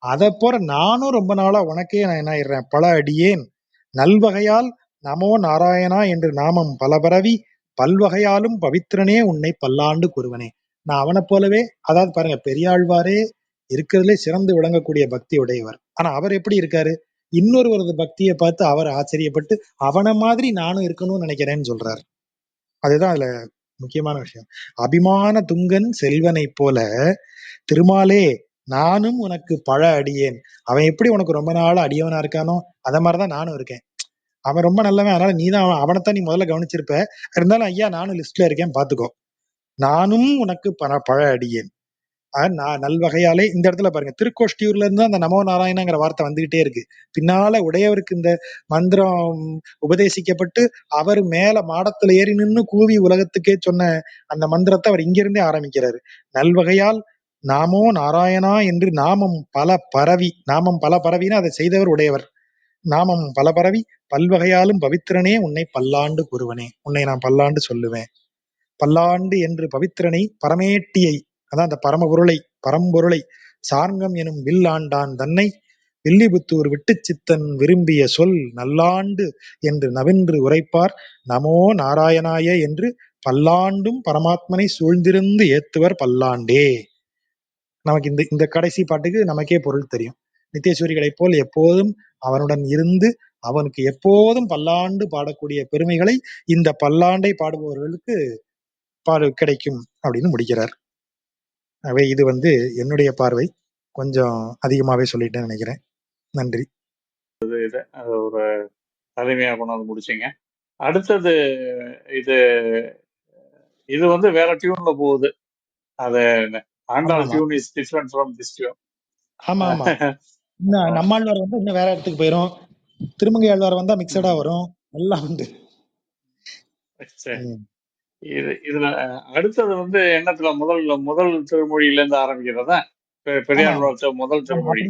அதை போல நானும் ரொம்ப நாளா உனக்கே நான் என்ன ஆயிடுறேன், பல அடியேன் நல்வகையால் நமோ நாராயணா என்று நாமம் பல பரவி பல்வகையாலும் பவித்திரனே உன்னை பல்லாண்டு கூறுவனே. நான் அவனை போலவே, அதாவது பாருங்க, பெரியாழ்வாரே இருக்கிறதுலே சிறந்து விளங்கக்கூடிய பக்தி உடையவர். ஆனா அவர் எப்படி இருக்காரு, இன்னொருவரது பக்தியை பார்த்து அவர் ஆச்சரியப்பட்டு அவனை மாதிரி நானும் இருக்கணும்னு நினைக்கிறேன்னு சொல்றாரு. அதுதான் அதுல முக்கியமான விஷயம். அபிமான துங்கன் செல்வனை போல திருமாலே நானும் உனக்கு பழ அடியேன். அவன் எப்படி உனக்கு ரொம்ப நாள் அடியவனா இருக்கானோ அத மாதிரிதான் நானும் இருக்கேன். அவன் ரொம்ப நல்லவன், அதனால நீ தான் அவனைத்தான் நீ முதல்ல கவனிச்சிருப்ப. இருந்தாலும் ஐயா நானும் லிஸ்ட்ல இருக்கேன் பாத்துக்கோ. நானும் உனக்கு பழ அடியேன். நல்வகையாலே இந்த இடத்துல பாருங்க, திருக்கோஷ்டியூர்ல இருந்து அந்த நமோ நாராயணங்கிற வார்த்தை வந்துகிட்டே இருக்கு. பின்னால உடையவருக்கு இந்த மந்திரம் உபதேசிக்கப்பட்டு அவர் மேல மாடத்துல ஏறி நின்று கூவி உலகத்துக்கே சொன்ன அந்த மந்திரத்தை அவர் இங்கிருந்தே ஆரம்பிக்கிறாரு. நல்வகையால் நாமோ நாராயணா என்று நாமம் பல பரவி, நாமம் பல பரவினா அதை செய்தவர் உடையவர். நாமம் பல பரவி பல்வகையாலும் பவித்திரனே உன்னை பல்லாண்டு கூறுவனே, உன்னை நான் பல்லாண்டு சொல்லுவேன். பல்லாண்டு என்று பவித்திரனை பரமேட்டியை, அதான் அந்த பரமபொருளை பரம்பொருளை சார்ங்கம் எனும் வில் ஆண்டான் தன்னை வில்லிபுத்தூர் விட்டுச் சித்தன் விரும்பிய சொல் நல்லாண்டு என்று நவின்று உரைப்பார் நமோ நாராயணாய என்று பல்லாண்டும் பரமாத்மனை சூழ்ந்திருந்து ஏத்துவர் பல்லாண்டே. நமக்கு இந்த இந்த கடைசி பாட்டுக்கு நமக்கே பொருள் தெரியும். நித்தியசூரிகளை போல் எப்போதும் அவனுடன் இருந்து அவனுக்கு எப்போதும் பல்லாண்டு பாடக்கூடிய பெருமைகளை இந்த பல்லாண்டை பாடுபவர்களுக்கு கிடைக்கும் அப்படின்னு முடிக்கிறார். அவை இது வந்து என்னுடைய பார்வை, கொஞ்சம் அதிகமாவே சொல்லிட்டேன்னு நினைக்கிறேன். நன்றி. ஒரு தலைமையா கொண்டாந்து முடிச்சிங்க. அடுத்தது இது இது வந்து வேற டியூன்ல போகுது. அது Andal tune is different from this tune. ஆமா ஆமா. நம்மாழ்வார் வந்து இன்னும் வேற இடத்துக்கு போயிரும், திருமங்கை ஆழ்வார் வந்தா மிக்சடா வரும், எல்லாம் உண்டு. இதுல அடுத்தது வந்து எண்ணத்துல முதல் திருமொழியில இருந்து ஆரம்பிக்கிறதா பெரியாழ்வார் முதல் திருமொழி.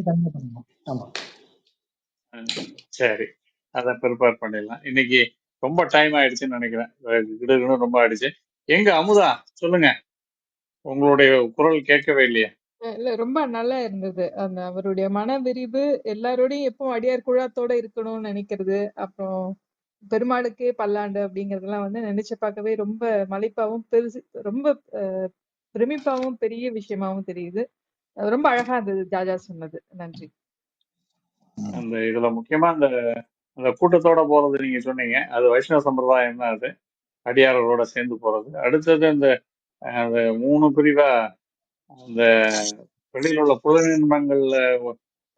சரி, அதை ப்ரிப்பேர் பண்ணிடலாம். இன்னைக்கு ரொம்ப டைம் ஆயிடுச்சுன்னு நினைக்கிறேன். ரொம்ப ஆயிடுச்சு. எங்க அமுதா சொல்லுங்க, உங்களுடைய குரல் கேட்கவே இல்லையா? இல்ல ரொம்ப நல்லா இருந்தது. அந்த அவருடைய மன விரிவு, எல்லாரோடையும் எப்பவும் அடியார் குழாத்தோட இருக்கணும்னு நினைக்கிறது. அப்புறம் பெருமாளுக்கே பல்லாண்டு அப்படிங்கிறதெல்லாம் வந்து நினைச்சு பார்க்கவே ரொம்ப மலைப்பாவும் பெருசு, ரொம்ப பிரமிப்பாவும் பெரிய விஷயமாவும் தெரியுது. ரொம்ப அழகா இருந்தது ஜாஜா சொன்னது. நன்றி. அந்த இதுல முக்கியமா அந்த அந்த கூட்டத்தோட போறது நீங்க சொன்னீங்க. அது வைஷ்ணவ சம்பிரதாயம் தான் அது. அடியார்களோட சேர்ந்து போறது. அடுத்தது அந்த அந்த 3 பிரிவா அந்த வெளியில உள்ள புலனின்பங்கள்ல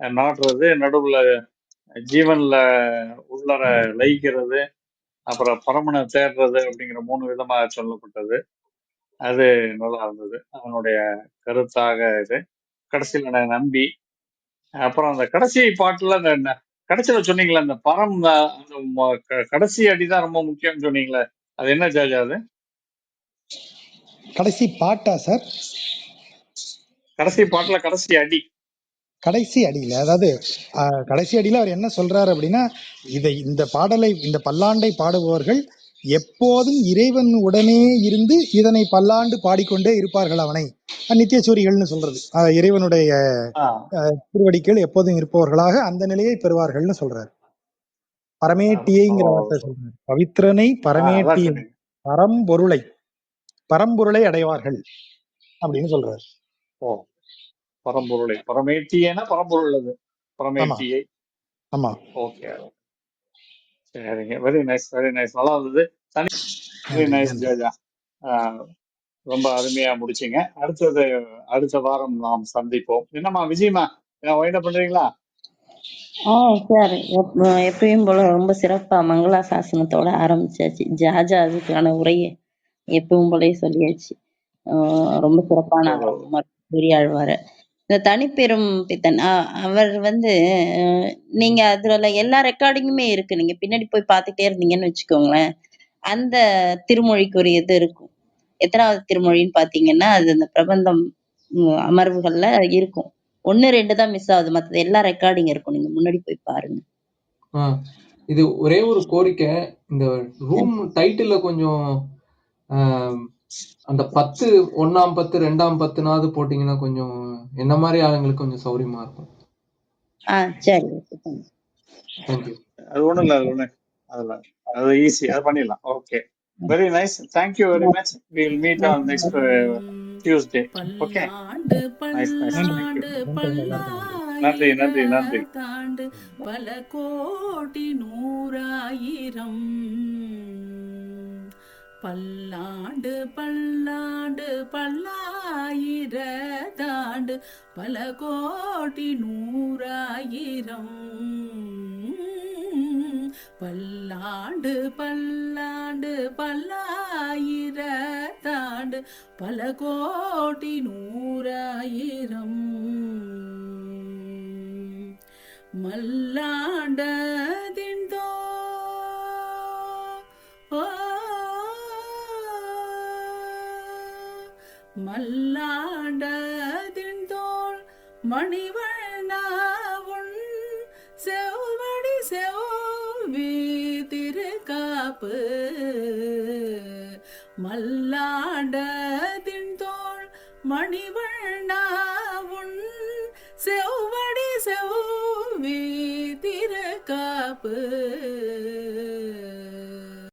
நாடுறது, நடுவுல ஜீவன்ல உள்ளர லயிக்கிறது, அப்புறம் பரமனை தேடுறது அப்படிங்கிற 3 விதமா சொல்லப்பட்டது. அது நல்லா இருந்தது. அவனுடைய கருத்தாக இது. கடைசியில நம்பி, அப்புறம் அந்த கடைசி பாட்டுல அந்த கடைசியில சொன்னீங்களே அந்த பரம் அந்த கடைசி அடிதான் ரொம்ப முக்கியம்னு சொன்னீங்களே, அது என்ன ஜாஜா அது? கடைசி பாட்டா சார்? கடைசி பாட்டுல கடைசி அடி. கடைசி அடியில, அதாவது கடைசி அடியில அவர் என்ன சொல்றாரு அப்படின்னா, இந்த பாடலை, இந்த பல்லாண்டை பாடுபவர்கள் எப்போதும் இறைவன் உடனே இருந்து இதனை பல்லாண்டு பாடிக்கொண்டே இருப்பார்கள் அவனை. நித்தியசூரிகள்னு சொல்றது, இறைவனுடைய திருவடிகள் எப்போதும் இருப்பவர்களாக அந்த நிலையை பெறுவார்கள்னு சொல்றாரு. பரமேட்டியைங்கிற வார்த்தை சொல்றாரு. பவித்ரனை பரமேட்டியை, பரம்பொருளை அடைவார்கள் அப்படின்னு சொல்றாரு. ஓ, பரம்பொருளை, பரமேட்டியனா பரம்பொருள், அது பரமேட்டியை. ஆமா. ஓகே, சரிங்க. Very nice, very nice. நல்லா இருந்தது. Very nice Jhajha. ரொம்ப அருமையா முடிச்சிங்க. அடுத்த வாரம் நாம் சந்திப்போம். என்னம்மா விஜயமா, என்ன பண்றீங்களா? சார், எப்பயும் போல ரொம்ப சிறப்பா மங்களாசாசனத்தோட ஆரம்பிச்சாச்சு. ஜாஜா அதுக்கான உரையை எப்பவும் போலயே சொல்லியாச்சு. ரொம்ப சிறப்பான பெரியாழ்வார. இந்த தனிப்பெரும் பித்தன் அவர் வந்து நீங்க அதுல எல்லா ரெக்கார்டிங்குமே இருக்கு. நீங்க பின்னாடி போய் பார்த்துட்டே இருந்தீங்கன்னு வச்சுக்கோங்களேன், அந்த திருமொழிக்குரியது இருக்கும். எத்தனாவது திருமொழின்னு பாத்தீங்கன்னா, அது அந்த பிரபந்தம் அமர்வுகள்ல இருக்கும். 1, 2 தான் மிஸ் ஆகுது. மத்தது எல்லா ரெக்கார்டிங் இருக்கும். நீங்க முன்னாடி போய் பாருங்க. இது ஒரே ஒரு கோரிக்கை, இந்த ரூம் டைட்டில்ல கொஞ்சம் அந்த 10 1ஆம் 10 2ஆம் 10னாவது போட்டீங்கன்னா கொஞ்சம் என்ன மாதிரி ஆளுங்களுக்கு கொஞ்சம் சௌரியமா இருக்கும். சரி. தேங்க்யூ. அது ஒண்ணும் இல்ல, அது ஈஸி, அது பண்ணிடலாம். Okay, very nice. Thank you very much. we will meet on next Tuesday. Okay, nice nice. நன்றி நன்றி நன்றி. பல கோடி நூறாயிரம் பல்லாண்டு பல்லாண்டு பல்லாயிரத்தாண்டு பல கோடி நூறாயிரம் பல்லாண்டு பல்லாண்டு பல்லாயிரத்தாண்டு பல கோடி நூறாயிரம் மல்லாண்டதிந்தோ மல்லாண்டதிந்தோள் மணிவண்ணாவுன் செவ்வடி செவ்வி திருக்காப்பு மல்லாண்டதிந்தோள் மணிவண்ணாவுன் செவ்வடி செவ்வி திருக்காப்பு